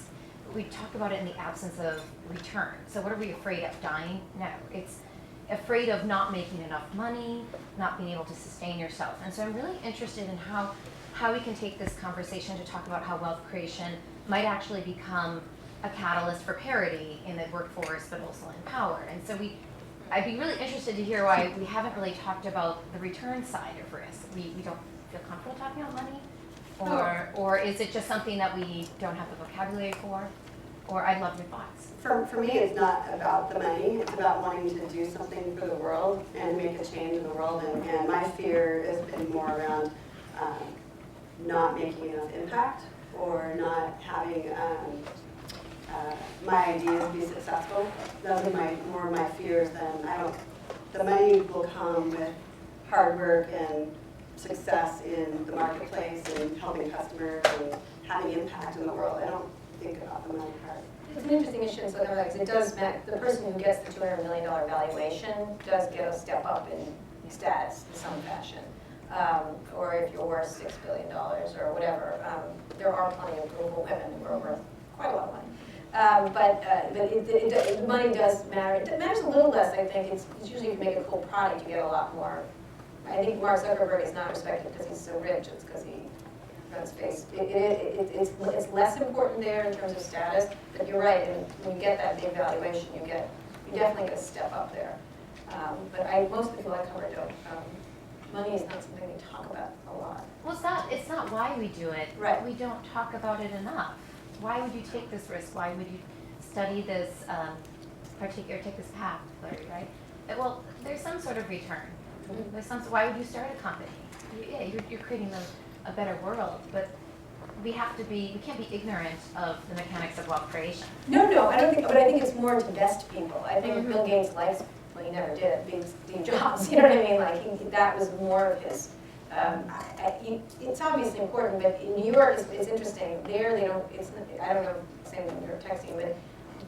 We talk about it in the absence of return. So what are we afraid of? Dying? No. It's afraid of not making enough money, not being able to sustain yourself. And so I'm really interested in how we can take this conversation to talk about how wealth creation might actually become a catalyst for parity in the workforce, but also in power. And so I'd be really interested to hear why we haven't really talked about the return side of risk. We don't feel comfortable talking about money? Or is it just something that we don't have the vocabulary for? Or I'd love your thoughts. For me, it's not about the money. It's about wanting to do something for the world and make a change in the world. And my fear has been more around not making enough impact or not having my ideas be successful. Those are more of my fears than the money will come with hard work and success in the marketplace and helping customers and having impact in the world. I don't think about the money part. It's an interesting issue, so because it does matter. The person who gets the $200 million valuation does get a step up in status in some fashion. Or if you're worth $6 billion or whatever, there are plenty of global women who are worth quite a lot of money. But money does matter. It matters a little less, I think. It's usually if you make a cool product, you get a lot more. I think Mark Zuckerberg is not respected because he's so rich. It's because he runs Facebook. It's less important there in terms of status. But you're right. And when you get that big valuation, you definitely get a step up there. But most of the people I cover don't. Money is not something we talk about a lot. Well, it's not why we do it. Right. We don't talk about it enough. Why would you take this risk? Why would you study this take this path, right? Well, there's some sort of return. Mm-hmm. Why would you start a company? Yeah, you're creating a better world, but we can't be ignorant of the mechanics of wealth creation. No, I don't think, but I think it's more to best people. I think Bill Gates likes, well, he never did, being Steve Jobs, you know what I mean? Like, that was more of his, it's obviously important, but in New York, it's interesting. There, they don't, I don't know, same when you're texting, but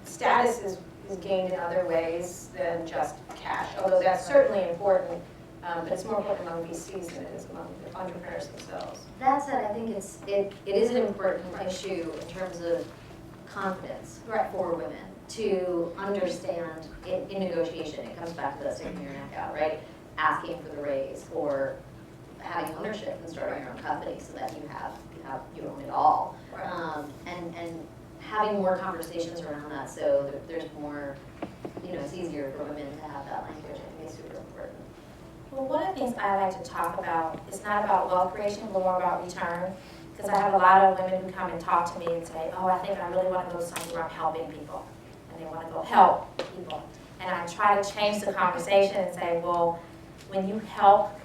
status is gained in other ways than just cash, although that's certainly important. But it's more important among VCs than it is among the entrepreneurs themselves. That said, I think it is an important issue in terms of confidence for women to understand in negotiation. It comes back to that sticking your neck out, right? Asking for the raise or having ownership and starting your own company so that you own it all. Right. And having more conversations around that so there's more, it's easier for women to have that language. I think is super important. Well, one of the things I like to talk about is not about wealth creation, but more about return. Because I have a lot of women who come and talk to me and say, oh, I think I really want to go somewhere where I'm helping people. And they want to go help people. And I try to change the conversation and say, well, when you help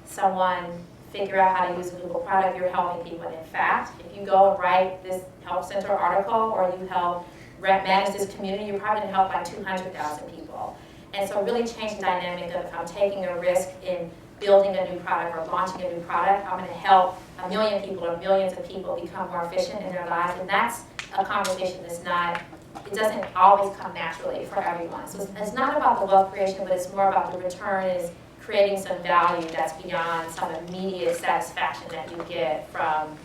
someone figure out how to use a Google product, you're helping people. And in fact, if you go and write this Help Center article or you help manage this community, you're probably going to help by 200,000 people. And so really change the dynamic of if I'm taking a risk in building a new product or launching a new product, I'm going to help 1 million people or millions of people become more efficient in their lives. And that's a conversation it doesn't always come naturally for everyone. So it's not about the wealth creation, but it's more about the return is creating some value that's beyond some immediate satisfaction that you get from,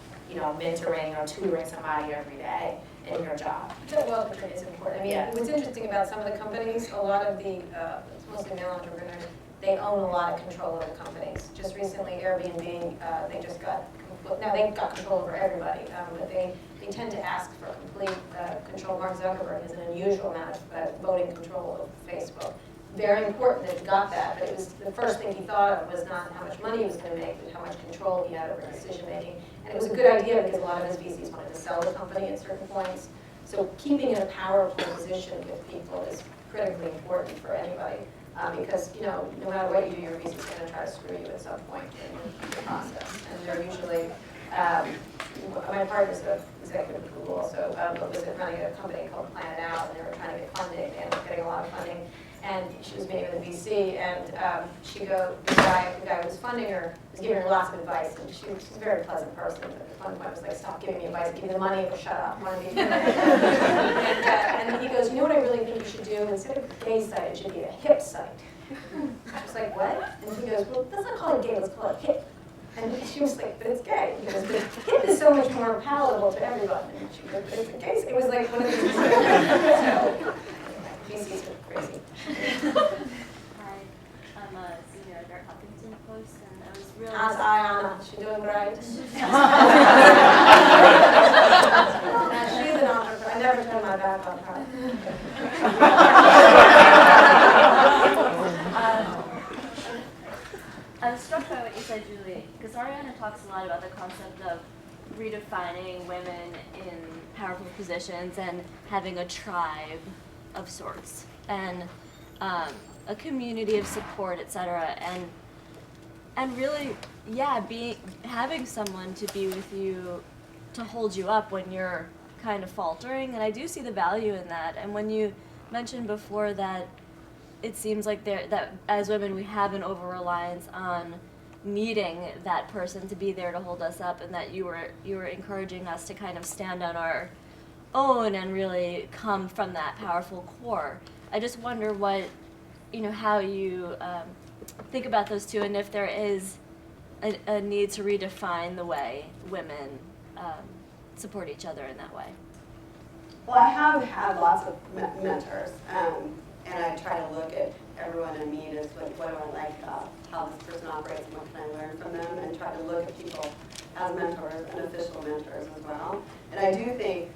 mentoring or tutoring somebody every day in your job. Wealth return is important. I mean, what's interesting about some of the companies, a lot of the, it's mostly male entrepreneurs, they own a lot of control over companies. Just recently, Airbnb, they got control over everybody, but they tend to ask for complete control. Mark Zuckerberg has an unusual amount of voting control of Facebook. very important that he got that, but it was the first thing he thought of was not how much money he was going to make, but how much control he had over decision making. And it was a good idea because a lot of his VCs wanted to sell the company at certain points. So keeping in a powerful position with people is critically important for anybody. Because, you know, no matter what you do, your VC is going to try to screw you at some point in the process. And they're usually, my partner's an executive at Google, so was running a company called Planet Out, and they were trying to get funding, and getting a lot of funding. And she was meeting with a VC, and the guy who was funding her was giving her lots of advice, and she's a very pleasant person, but at one point was like, stop giving me advice, give me the money, or shut up, want to be and he goes, you know what I really think you should do? Instead of a gay site, it should be a hip site. I was like, what? And he goes, well, let's not call it gay, let's call it hip. And she was like, but it's gay. He goes, but hip is so much more palatable to everyone. And she goes, but it's a gay site. It was like one of these, so, VCs are crazy. Hi, I'm a senior at our Huffington Post, and I was really. How's Ayana? She's doing great. She's an entrepreneur. I never turn my back on her. I was struck by what you said, Julie, because Ariana talks a lot about the concept of redefining women in powerful positions and having a tribe of sorts, and a community of support, etc. And really, yeah, having someone to be with you, to hold you up when you're kind of faltering, and I do see the value in that. And when you mentioned before that it seems like that as women we have an over-reliance on needing that person to be there to hold us up, and that you were encouraging us to kind of stand on our own and really come from that powerful core. I just wonder how you think about those two, and if there is a need to redefine the way women support each other in that way. Well, I have had lots of mentors, and I try to look at everyone I meet as what do I like about how this person operates and what can I learn from them, and try to look at people as mentors and official mentors as well. And I do think,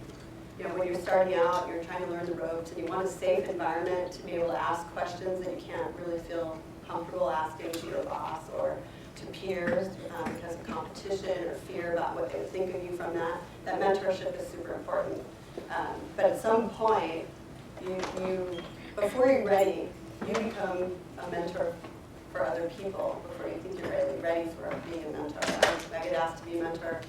when you're starting out, you're trying to learn the ropes, and you want a safe environment to be able to ask questions that you can't really feel comfortable asking to your boss or to peers because of competition or fear about what they would think of you from that. That mentorship is super important. But at some point, before you're ready, you become a mentor for other people before you think you're really ready for being a mentor. I get asked to be a mentor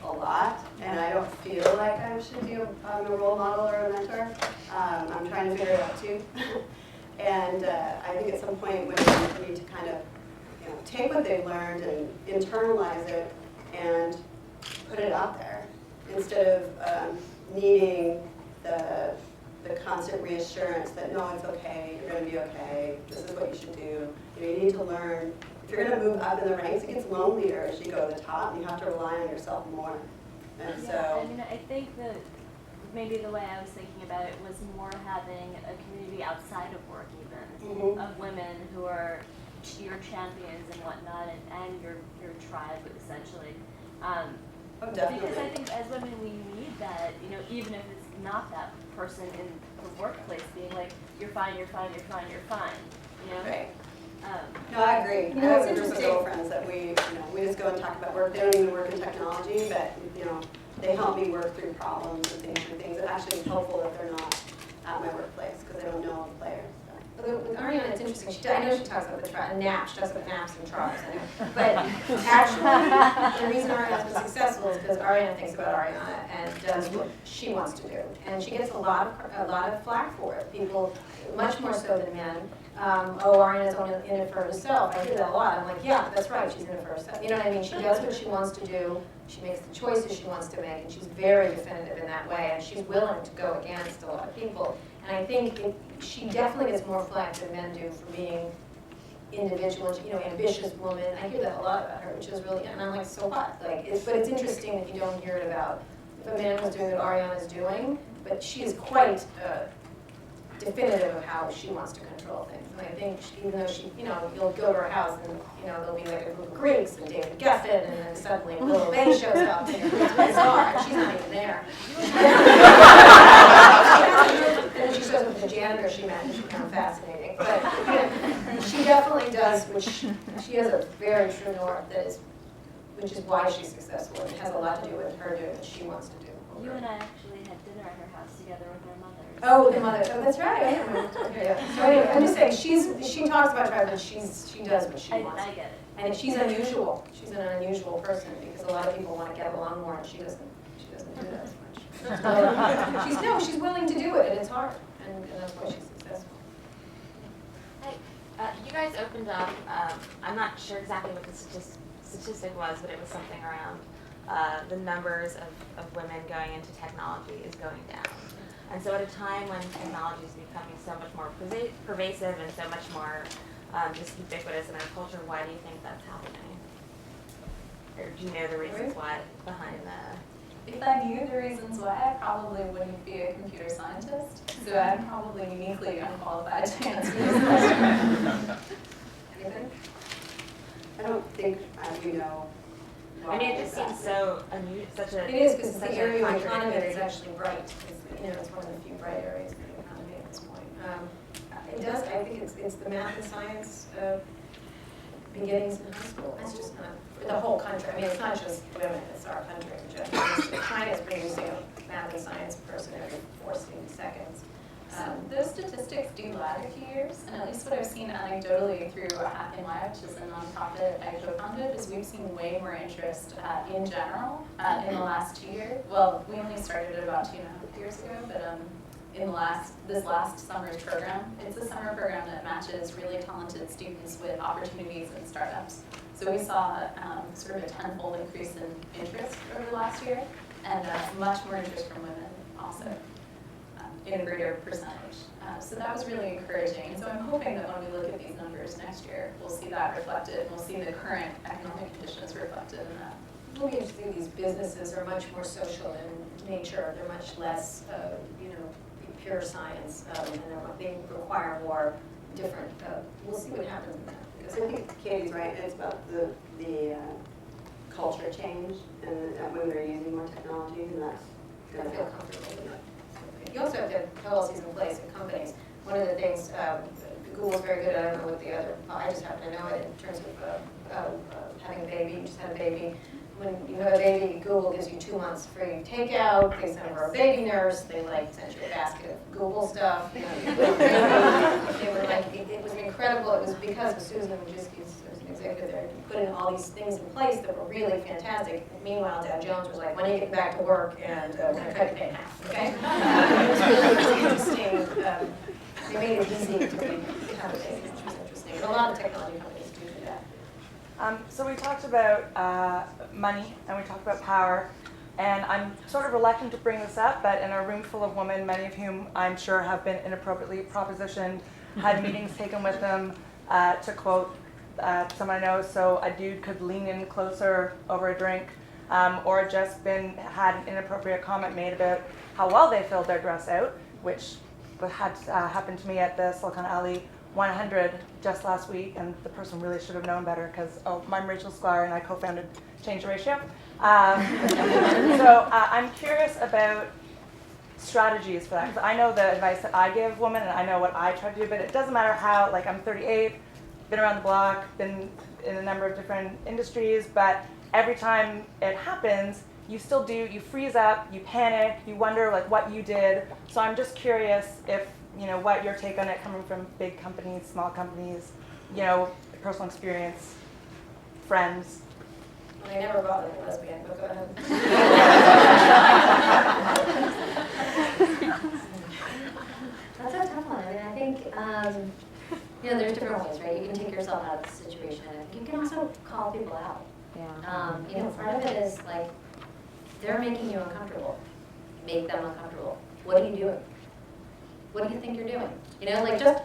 a lot, and I don't feel like I should be a role model or a mentor. I'm trying to figure it out too. And I think at some point women need to kind of take what they've learned and internalize it and put it out there instead of needing the constant reassurance that no, it's okay, you're going to be okay, this is what you should do. You need to learn. If you're going to move up in the ranks, it gets lonelier as you go to the top, and you have to rely on yourself more. And yeah, I think that maybe the way I was thinking about it was more having a community outside of work even, of women who are your champions and whatnot, and your tribe, essentially. Because I think as women we need that, even if it's not that person in the workplace being like, you're fine, you're fine, you're fine, you're fine, Right. No, I agree. I have a group of girlfriends that we just go and talk about work. They don't even work in technology, but they help me work through problems and things that actually is helpful if they're not at my workplace because they don't know all the players. With Ariana, it's interesting. I know she talks about the naps. She talks about naps and tribes. But actually, the reason Ariana's been successful is because Ariana thinks about Ariana and does what she wants to do. And she gets a lot of flack for it. People, much more so than men. Ariana's only in it for herself. I hear that a lot. I'm like, yeah, that's right. She's in it for herself. You know what I mean? She does what she wants to do. She makes the choices she wants to make, and she's very definitive in that way. And she's willing to go against a lot of people. And I think she definitely gets more flack than men do for being individual, ambitious woman. I hear that a lot about her, which is really, and I'm like, so what? But it's interesting that you don't hear it about if a man was doing what Ariana's doing, but she is quite definitive of how she wants to control things. And I think even though she, you'll go to her house and, there'll be like a group of Greeks and David Geffen, and then suddenly Little Bay shows up, and it's bizarre, and she's not even there. And then she shows up with the janitor she met, and she found fascinating. But, has, which she has a very true north that is, which is why she's successful. And it has a lot to do with her doing what she wants to do. You and I actually had dinner at her house together with our mothers. Oh, the mother. Oh, that's right. I remember. Yeah. So anyway, I'm just saying, she talks about tribe, but she does what she wants. I get it. And she's unusual. She's an unusual person because a lot of people want to get along more, and she doesn't do that as much. She's willing to do it, and it's hard, and that's why she's successful. You guys opened up, I'm not sure exactly what the statistic was, but it was something around the numbers of women going into technology is going down. And so at a time when technology is becoming so much more pervasive and so much more just ubiquitous in our culture, why do you think that's happening? Or do you know the reasons why behind that? If I knew the reasons why, I probably wouldn't be a computer scientist. So I'm probably uniquely unqualified to answer this question. Anything? I don't think we know. I mean, it just seems so such a. It is because such the a area of economy contradictory- is actually bright. It's one of the few bright areas in the economy at this point. It does. I think it's the math and science beginnings in high school. It's just not for the whole country. I mean, it's not just women. It's our country in general. China's producing a math and science person every 14 seconds. Those statistics do lag a few years, and at least what I've seen anecdotally through Hack and Why, which is a nonprofit I co-founded, is we've seen way more interest in general in the last 2 years. Well, we only started it about 2.5 years ago, but in this last summer's program, it's a summer program that matches really talented students with opportunities in startups. So we saw sort of a tenfold increase in interest over the last year, and much more interest from women also. In a greater percentage. So that was really encouraging. And so I'm hoping that when we look at these numbers next year, we'll see that reflected, and we'll see the current economic conditions reflected in that. It'll be interesting. These businesses are much more social in nature. They're much less, pure science, and they require more different. We'll see what happens in that. Because I think Katie's right. It's about the culture change and when they're using more technology, and that's Gotta feel comfortable with it. You also have to have policies in place in companies. One of the things Google's very good at, I don't know what the other, I just happen to know it in terms of having a baby. You just had a baby. When you have a baby, Google gives you 2 months free takeout. They send over a baby nurse. They send you a basket of Google stuff. They were it was incredible. It was because of Susan Wojcicki, who's an executive there, putting all these things in place that were really fantastic. Meanwhile, Dow Jones was like, when are you getting back to work? And we're going to cut your pay in half. Okay? It was really interesting. They made it easy to have a baby, which was interesting. And a lot of technology companies do that. So we talked about money and we talked about power, and I'm sort of reluctant to bring this up, but in a room full of women, many of whom I'm sure have been inappropriately propositioned, had meetings taken with them, to quote someone I know, so a dude could lean in closer over a drink, or just had an inappropriate comment made about how well they filled their dress out, which had happened to me at the Silicon Alley 100 just last week, and the person really should have known better because I'm Rachel Sklar and I co-founded Change the Ratio. So I'm curious about strategies for that, because I know the advice that I give women and I know what I try to do, but it doesn't matter how, like I'm 38, been around the block, been in a number of different industries, but every time it happens, you still you freeze up, you panic, you wonder like what you did. So I'm just curious if, what your take on it coming from big companies, small companies, personal experience, friends. I never bought a lesbian, but go ahead. That's a tough one. I mean, I think, there's different ways, right? You can take yourself out of the situation. You can also call people out. Yeah. Part of it is like, they're making you uncomfortable. Make them uncomfortable. What are you doing? What do you think you're doing? Just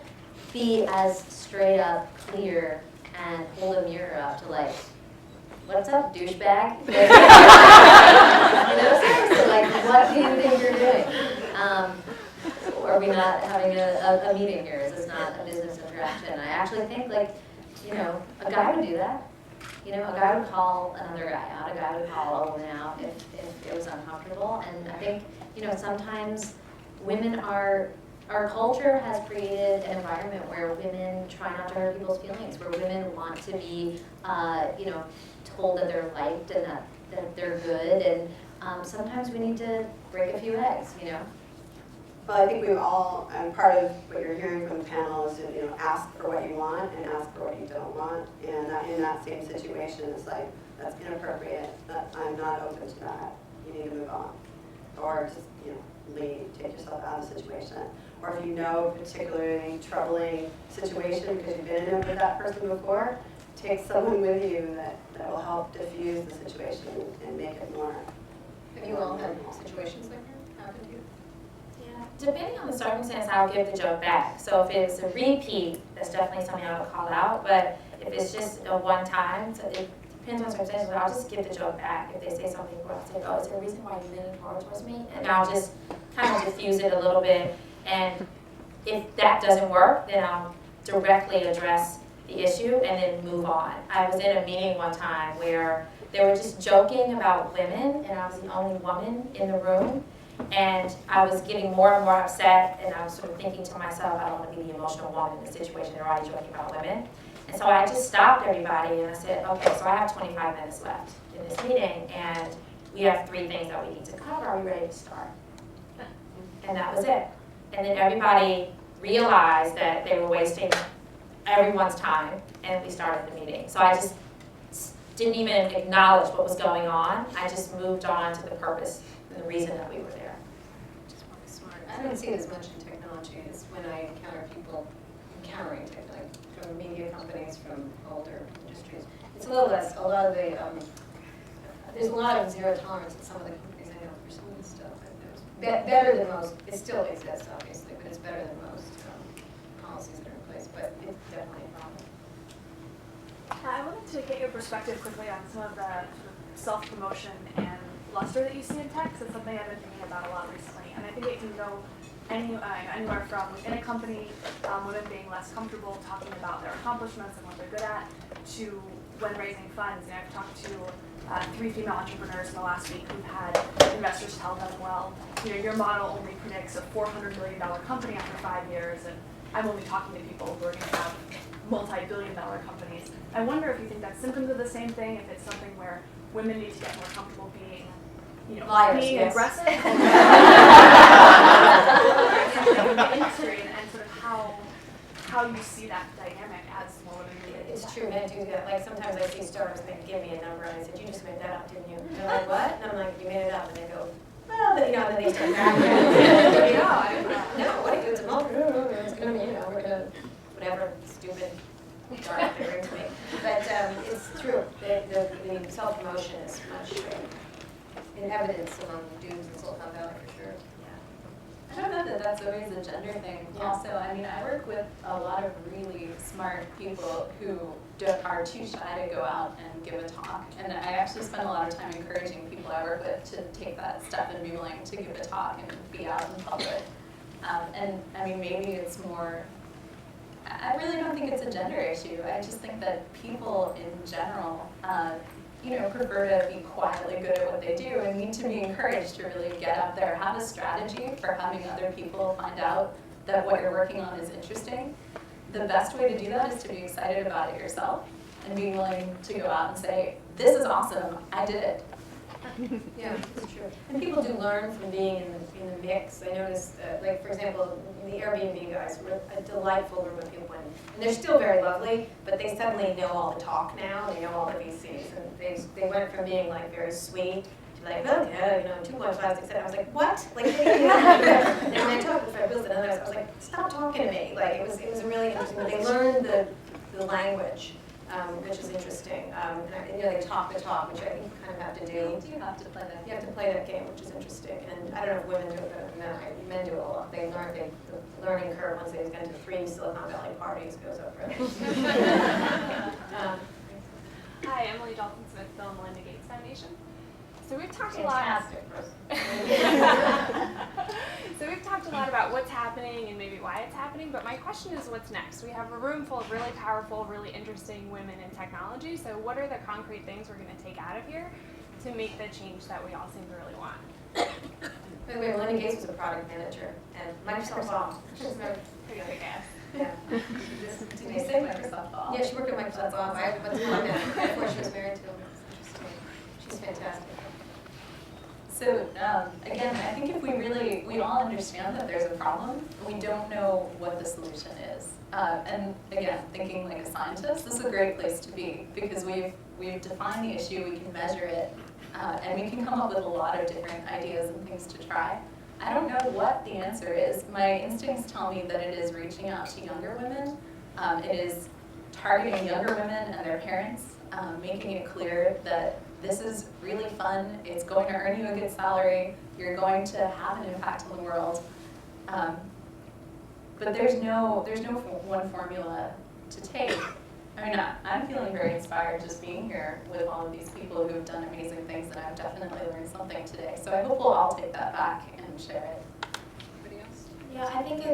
be as straight up, clear, and hold a mirror up to what's up, douchebag? Seriously, what do you think you're doing? Are we not having a meeting here? Is this not a business interaction? I actually think a guy would do that. A guy would call another guy out, a guy would call a woman out if it was uncomfortable. And I think, sometimes women are our culture has created an environment where women try not to hurt people's feelings, where women want to be, told that they're liked and that they're good, and sometimes we need to break a few eggs, Well, I think we all, and part of what you're hearing from the panel is to, ask for what you want and ask for what you don't want. And in that same situation, it's like, that's inappropriate, I'm not open to that, you need to move on. Or just, leave, take yourself out of the situation. Or if you know a particularly troubling situation because you've been in it with that person before, take someone with you that will help diffuse the situation and make it more. Have you all had situations like that happen to you? Yeah, depending on the circumstance, I'll give the joke back. So if it's a repeat, that's definitely something I would call out. But if it's just a one time, so it depends on circumstances, but I'll just give the joke back. If they say something, I'll say, oh, is there a reason why you leaning forward towards me? And I'll just kind of diffuse it a little bit. And if that doesn't work, then I'll directly address the issue and then move on. I was in a meeting one time where they were just joking about women, and I was the only woman in the room. And I was getting more and more upset, and I was sort of thinking to myself, I don't want to be the emotional woman in the situation. They're already joking about women. And so I just stopped everybody, and I said, okay, so I have 25 minutes left in this meeting, and we have 3 things that we need to cover. Are we ready to start? And that was it. And then everybody realized that they were wasting everyone's time, and we started the meeting. So I just didn't even acknowledge what was going on. I just moved on to the purpose and the reason that we were there. Just want to be smart. I don't see it as much in technology as when I encounter people encountering technology from media companies, from older industries. It's a little less, a lot of the, there's a lot of zero tolerance in some of the companies I know for some of this stuff. Better than most, it still exists obviously, but it's better than most policies that are in place, but it's definitely a problem. I wanted to get your perspective quickly on some of the sort of self-promotion and luster that you see in tech. It's something I've been thinking about a lot recently, and I think it can go anywhere from within a company, women being less comfortable talking about their accomplishments and what they're good at, to when raising funds. And I've talked to 3 female entrepreneurs in the last week who've had investors tell them, well, your model only predicts a $400 million company after 5 years, and I'm only talking to people who are going to have multi-billion-dollar companies. I wonder if you think that's symptoms of the same thing, if it's something where women need to get more comfortable being, Liars, being yes. aggressive in the industry, and sort of how you see that dynamic as more women move into It's tech. true, men do that. Like sometimes I see startups, they give me a number, and I said, you just made that up, didn't you? And they're like, what? And I'm like, you made it up. And they go, well, and then they start grabbing it. No, what do you do? It's a multi, it's going to be, we're going to, whatever stupid dark they bring to me. But it's true. The self-promotion is much in evidence among dudes in Silicon Valley for sure. I don't know that that's always a gender thing. Yeah. Also, I mean, I work with a lot of really smart people who are too shy to go out and give a talk. And I actually spend a lot of time encouraging people I work with to take that step and be willing to give a talk and be out in public. And I mean, maybe it's more, I really don't think it's a gender issue. I just think that people in general, prefer to be quietly good at what they do and need to be encouraged to really get up there, have a strategy for having other people find out that what you're working on is interesting. The best way to do that is to be excited about it yourself and be willing to go out and say, this is awesome, I did it. Yeah, it's true. And people do learn from being in the mix. I noticed, like for example, the Airbnb guys were a delightful group of people, and they're still very lovely, but they suddenly know all the talk now. They know all the VCs, and they went from being like very sweet to like, oh yeah, 2.5, etc. I was like, what? Like, and when I talked with Fred Wilson and others, I was like, stop talking to me. Like it was really interesting. They learned the language. Which is interesting. And they talk the talk, which I think you kind of have to do. You have to play that. You have to play that game, which is interesting. And I don't know if women do it better than men. Men do it a lot. They learn. The learning curve once they've been to 3 Silicon Valley parties goes up really. Hi, Emily Dalton-Smith, Bill and Melinda Gates Foundation. So we've talked a lot. So we've talked a lot about what's happening and maybe why it's happening, but my question is what's next? We have a room full of really powerful, really interesting women in technology, so what are the concrete things we're going to take out of here to make the change that we all seem to really want? By the way, way, Melinda Gates was a product manager, and Microsoft Office. Yeah. Did you say Microsoft Office? Yeah, she worked at Microsoft Office, but before she was married to him. She's fantastic. So again, I think if we all understand that there's a problem, we don't know what the solution is. And again, thinking like a scientist, this is a great place to be because we've defined the issue, we can measure it, and we can come up with a lot of different ideas and things to try. I don't know what the answer is. My instincts tell me that it is reaching out to younger women. It is targeting younger women and their parents, making it clear that this is really fun, it's going to earn you a good salary, you're going to have an impact on the world. But there's no one formula to take. I mean, I'm feeling very inspired just being here with all of these people who have done amazing things, and I've definitely learned something today. So I hope we'll all take that back and share it. Anybody else? Yeah, I think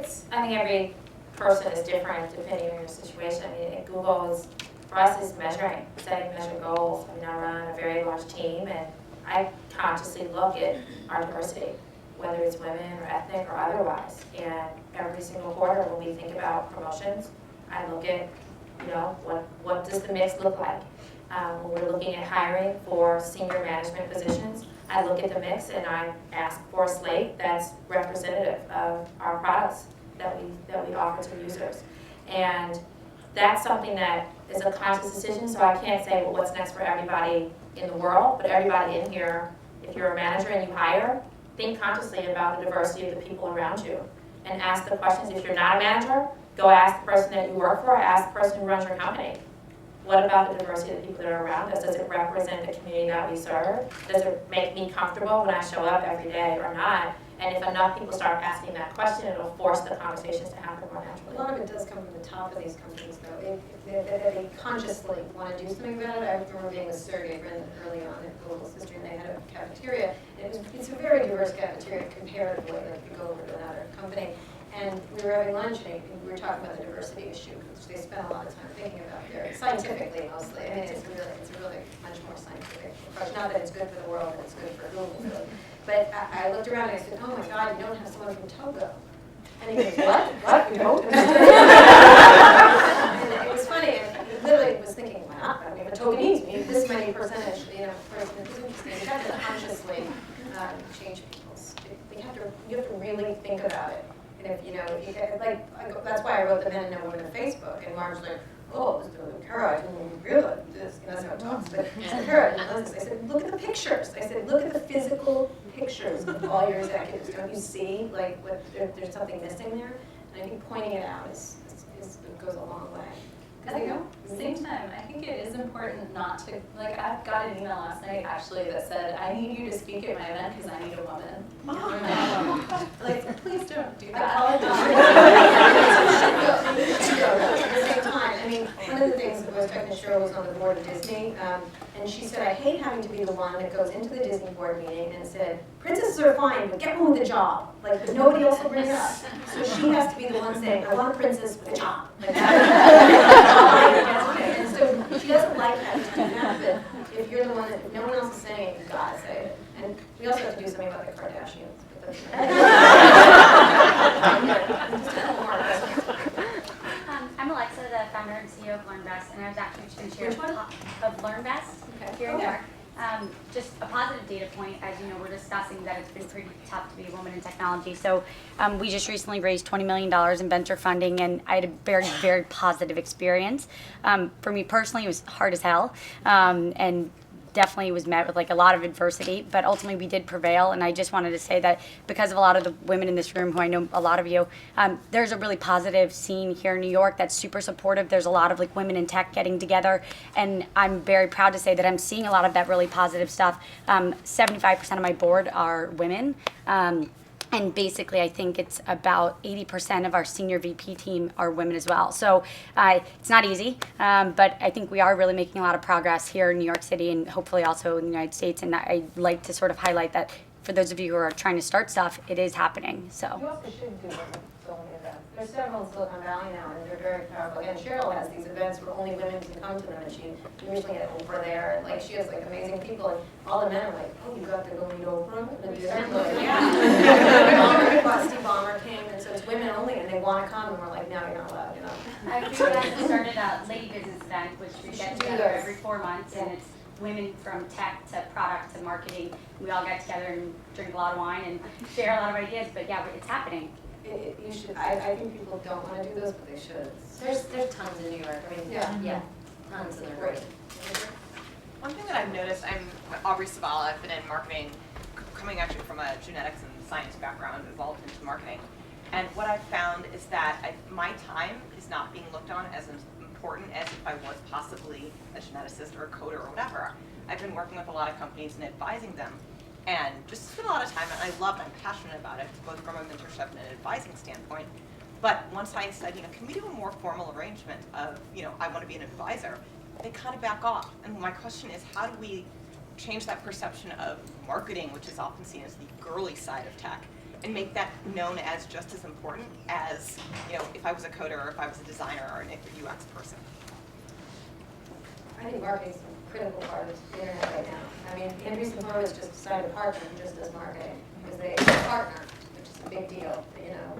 every person is different depending on your situation. I mean, Google is, for us, is measuring, setting measured goals. I mean, I run a very large team, and I consciously look at our diversity, whether it's women or ethnic or otherwise. And every single quarter when we think about promotions, I look at, what does the mix look like? When we're looking at hiring for senior management positions, I look at the mix and I ask for a slate that's representative of our products that we offer to users. And that's something that is a conscious decision, so I can't say, well, what's next for everybody in the world, but everybody in here, if you're a manager and you hire, think consciously about the diversity of the people around you and ask the questions. If you're not a manager, go ask the person that you work for, ask the person who runs your company. What about the diversity of the people that are around us? Does it represent the community that we serve? Does it make me comfortable when I show up every day or not? And if enough people start asking that question, it'll force the conversations to happen more naturally. A lot of it does come from the top of these companies, though. If they consciously want to do something about it, I remember being with Sergey Brin early on at Google's history, and they had a cafeteria. It's a very diverse cafeteria comparatively, like if you go over to another company. And we were having lunch, and we were talking about the diversity issue, which they spent a lot of time thinking about there, scientifically mostly. I mean, it's a really much more scientific approach. Not that it's good for the world, but it's good for Google, really. But I looked around and I said, oh my God, you don't have someone from Togo. And he goes, what? You don't? And it was funny, and he literally was thinking, why not? We have a Togolese, we have this many percentage, person. It was interesting. You have to consciously change people's. You have to really think about it. And if that's why I wrote the Men and No Women on Facebook, and Marge's like, oh, this is Kara, I didn't realize this, that's how it talks, but Kara, I said, look at the pictures. I said, look at the physical pictures of all your executives. Don't you see, like, there's something missing there? And I think pointing it out goes a long way. At the same time, I think it is important not to, like, I got an email last night actually that said, I need you to speak at my event because I need a woman. Like, please don't do that. At the same time, I mean, one of the things that was talking to Sheryl was on the board of Disney, and she said, I hate having to be the one that goes into the Disney board meeting and said, princesses are fine, but get one with a job. Like, but nobody else will bring it up. So she has to be the one saying, I want a princess with a job. Like that. And so she doesn't like having to do that, but if you're the one that, if no one else is saying it, you've got to say it. And we also have to do something about the Kardashians. I'm Alexa, the founder and CEO of LearnBest, and I was actually just going to share of LearnBest here in New York. Just a positive data point, as you know, we're discussing that it's been pretty tough to be a woman in technology. So we just recently raised $20 million in venture funding, and I had a very, very positive experience. For me personally, it was hard as hell, and definitely was met with like a lot of adversity, but ultimately we did prevail. And I just wanted to say that because of a lot of the women in this room, who I know a lot of you, there's a really positive scene here in New York that's super supportive. There's a lot of like women in tech getting together, and I'm very proud to say that I'm seeing a lot of that really positive stuff. 75% of my board are women. And basically, I think it's about 80% of our senior VP team are women as well. So it's not easy, but I think we are really making a lot of progress here in New York City and hopefully also in the United States. And I'd like to sort of highlight that for those of you who are trying to start stuff, it is happening, so. You also should do women-only events. There's several in Silicon Valley now, and they're very powerful. And Sheryl has these events where only women can come to them, and she usually has Oprah there, and like she has like amazing people, and all the men are like, oh, you got to go meet Oprah and do that. Yeah. Steve Ballmer came, and so it's women only, and they want to come, and we're like, no, you're not allowed, you know. I have two guys that started a lady business event, which we get together every 4 months, and it's women from tech to product to marketing. We all get together and drink a lot of wine and share a lot of ideas, but yeah, it's happening. You should. I think people don't want to do those, but they should. There's tons in New York. I mean, yeah, tons, and they're great. One thing that I've noticed, I'm Aubrey Savala, I've been in marketing, coming actually from a genetics and science background, evolved into marketing. And what I've found is that my time is not being looked on as important as if I was possibly a geneticist or a coder or whatever. I've been working with a lot of companies and advising them, and just spend a lot of time, and I love it, I'm passionate about it, both from a mentorship and an advising standpoint. But once I said, can we do a more formal arrangement of, I want to be an advisor, they kind of back off. And my question is, how do we change that perception of marketing, which is often seen as the girly side of tech, and make that known as just as important as, if I was a coder or if I was a designer or an UX person? I think marketing is a critical part of the internet right now. I mean, Andreessen Horowitz just decided to partner who just does marketing because they partner, which is a big deal.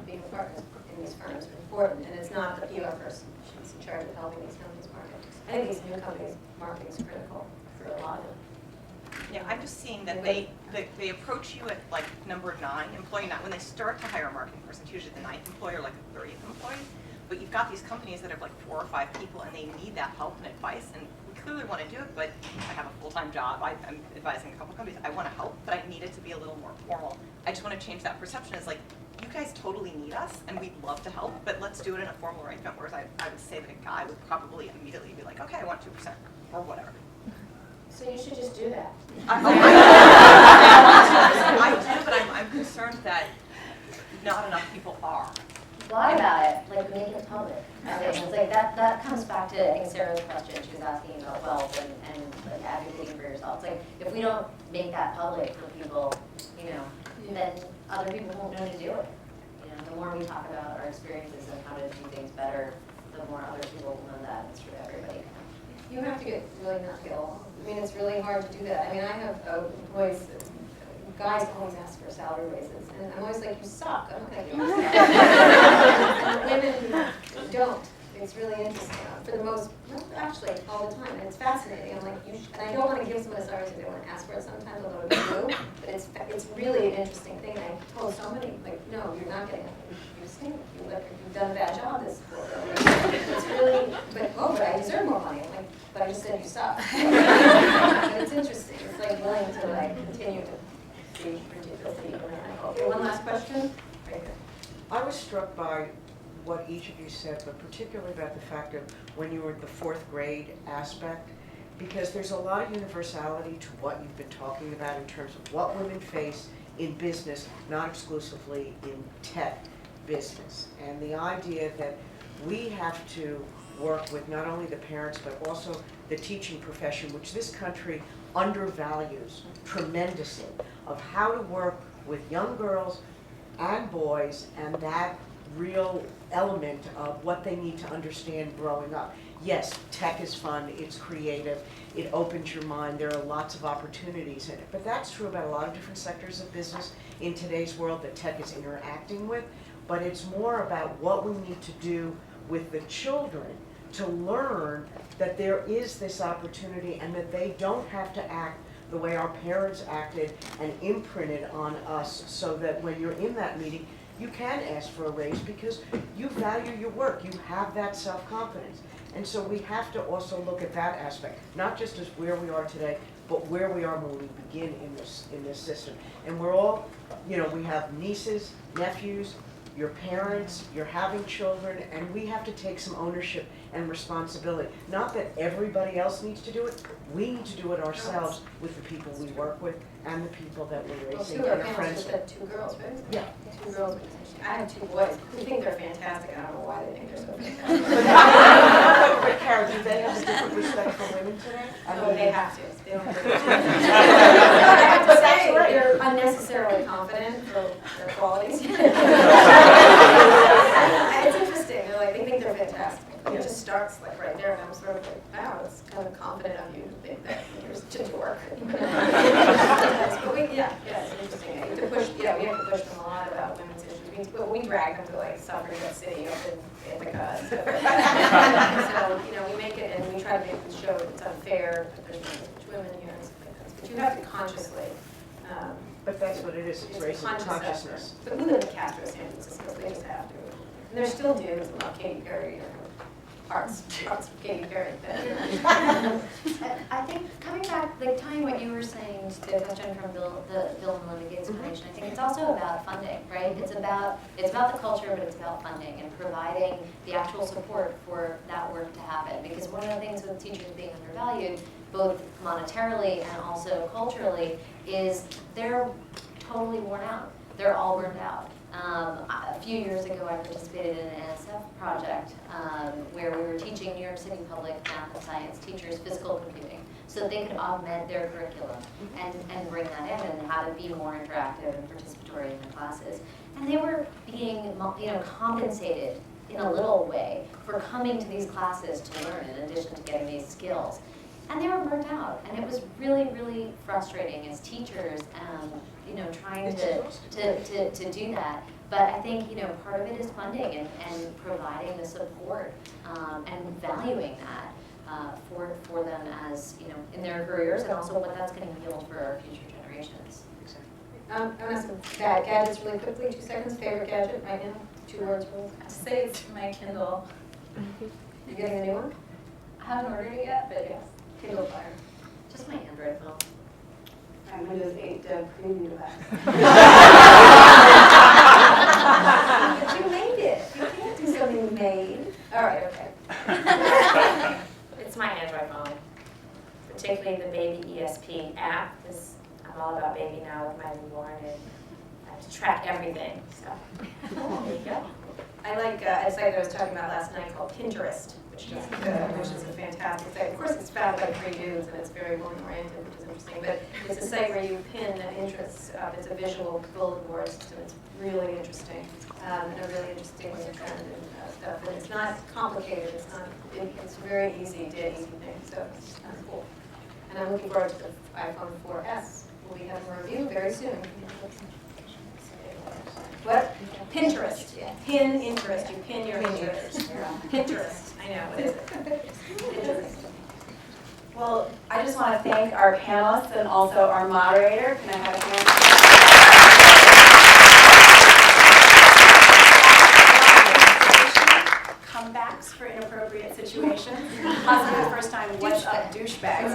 Being a partner in these firms is important, and it's not the PR person. She's in charge of helping these companies market. I think these new companies, marketing is critical for a lot of them. Yeah, I'm just seeing that they approach you at like number 9, employee 9. When they start to hire a marketing person, it's usually the 9th employee or like the 30th employee. But you've got these companies that have like 4 or 5 people, and they need that help and advice. And we clearly want to do it, but I have a full-time job. I'm advising a couple companies. I want to help, but I need it to be a little more formal. I just want to change that perception. It's like, you guys totally need us, and we'd love to help, but let's do it in a formal arrangement. Whereas I would say that a guy would probably immediately be like, okay, I want 2% or whatever. So you should just do that. I do, but I'm concerned that not enough people are. Lie about it, like make it public. It's like that comes back to, I think, Sarah's question. She was asking about wealth and like advocating for yourself. It's like if we don't make that public for people, then other people won't know to do it. The more we talk about our experiences and how to do things better, the more other people will know that. It's for everybody. You have to really not get along. I mean, it's really hard to do that. I mean, I have employees, guys always ask for salary raises, and I'm always like, you suck, I'm not going to give you salary. And women don't. It's really interesting. For the most, actually, all the time, and it's fascinating. I'm like, and I don't want to give someone a salary raise if they want to ask for it sometimes, although it's true, but it's really an interesting thing. I told somebody, like, no, you're not getting it. You stink. You've done a bad job this quarter. It's really, but I deserve more money. I'm like, but I just said you suck. But it's interesting. It's like willing to continue to be ridiculously maniacal. Okay, one last question. Right here. I was struck by what each of you said, but particularly about the fact of when you were in the 4th grade aspect, because there's a lot of universality to what you've been talking about in terms of what women face in business, not exclusively in tech business. And the idea that we have to work with not only the parents, but also the teaching profession, which this country undervalues tremendously, of how to work with young girls and boys, and that real element of what they need to understand growing up. Yes, tech is fun, it's creative, it opens your mind, there are lots of opportunities in it. But that's true about a lot of different sectors of business in today's world that tech is interacting with. But it's more about what we need to do with the children to learn that there is this opportunity and that they don't have to act the way our parents acted and imprinted on us, so that when you're in that meeting, you can ask for a raise because you value your work, you have that self-confidence. And so we have to also look at that aspect, not just as where we are today, but where we are when we begin in this system. And we're all, we have nieces, nephews, you're parents, you're having children, and we have to take some ownership and responsibility. Not that everybody else needs to do it, we need to do it ourselves with the people we work with and the people that we're Well, raising two of and our our parents friends. just had 2 girls, right? Yeah. 2 girls. I have 2 boys. We think they're fantastic. I don't know why they think they're so fantastic. But Kara, do they have a different respect for women today? No, they have to. They don't have to. I have to But say, that's right. they're unnecessarily confident for their qualities. It's interesting. They're like, they think they're fantastic. It just starts like right there, and I'm sort of like, wow, it's kind of confident of you to think that you're just a dork. But it's interesting. We have to push. Yeah, we have to push them a lot about women's issues. We drag them to like suffragette city up in Ithaca and stuff like that. So we make it, and we try to make them show it's unfair that there's not as much women here and stuff like that. But you have to consciously. But that's what it is, it's raising consciousness. But we live in Castro, San Francisco, so they just have to. And there's still dudes who love Katy Perry or parts of Katy Perry. I think coming back, like tying what you were saying to the question from Bill and Melinda Gates Foundation, I think it's also about funding, right? It's about the culture, but it's about funding and providing the actual support for that work to happen. Because one of the things with teachers being undervalued, both monetarily and also culturally, is they're totally worn out. They're all burned out. A few years ago, I participated in an NSF project where we were teaching New York City public math and science teachers physical computing so that they could augment their curriculum and bring that in and how to be more interactive and participatory in their classes. And they were being compensated in a little way for coming to these classes to learn in addition to getting these skills. And they were burnt out, and it was really, really frustrating as teachers, trying to do that. But I think part of it is funding and providing the support and valuing that for them as in their careers, and also what that's going to yield for our future generations. I'm going to ask some gadgets really quickly. 2 seconds. Favorite gadget right now? 2 words, please. I'd say it's my Kindle. You getting a new one? I haven't ordered it yet, but yes. Kindle Fire. Just my Android phone. My Windows 8 premium device. But you made it. You can't do something made. All right, okay. It's my Android phone, particularly the Baby ESP app, because I'm all about baby now with my newborn, and I have to track everything, so there you go. I like a site that I was talking about last night called Pinterest, which is a fantastic site. Of course, it's found by 3 dudes, and it's very woman-oriented, which is interesting. But it's a site where you pin interests. It's a visual bulletin board system. It's really interesting, and a really interesting trend and stuff. And it's not complicated. It's not. It's very easy. Easy thing. So it's kind of cool. And I'm looking forward to the iPhone 4S. We'll be having a review very soon. What? Pinterest. Pin interest. You pin your interest. Pinterest. I know. What is it? Pinterest. Well, I just want to thank our panelists and also our moderator. Can I have a hand? Comebacks for inappropriate situations. Possibly the first time, what's up, douchebags?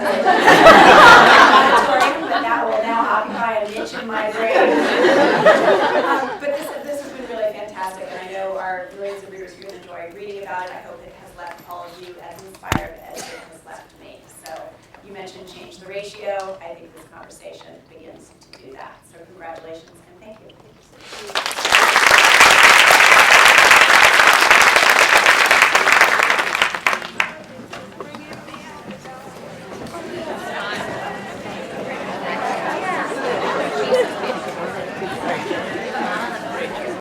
But that will now occupy a niche in my brain. But this has been really fantastic, and I know our millions of readers are going to enjoy reading about it. I hope it has left all of you as inspired as it has left me. So you mentioned change the ratio. I think this conversation begins to do that. So congratulations and thank you.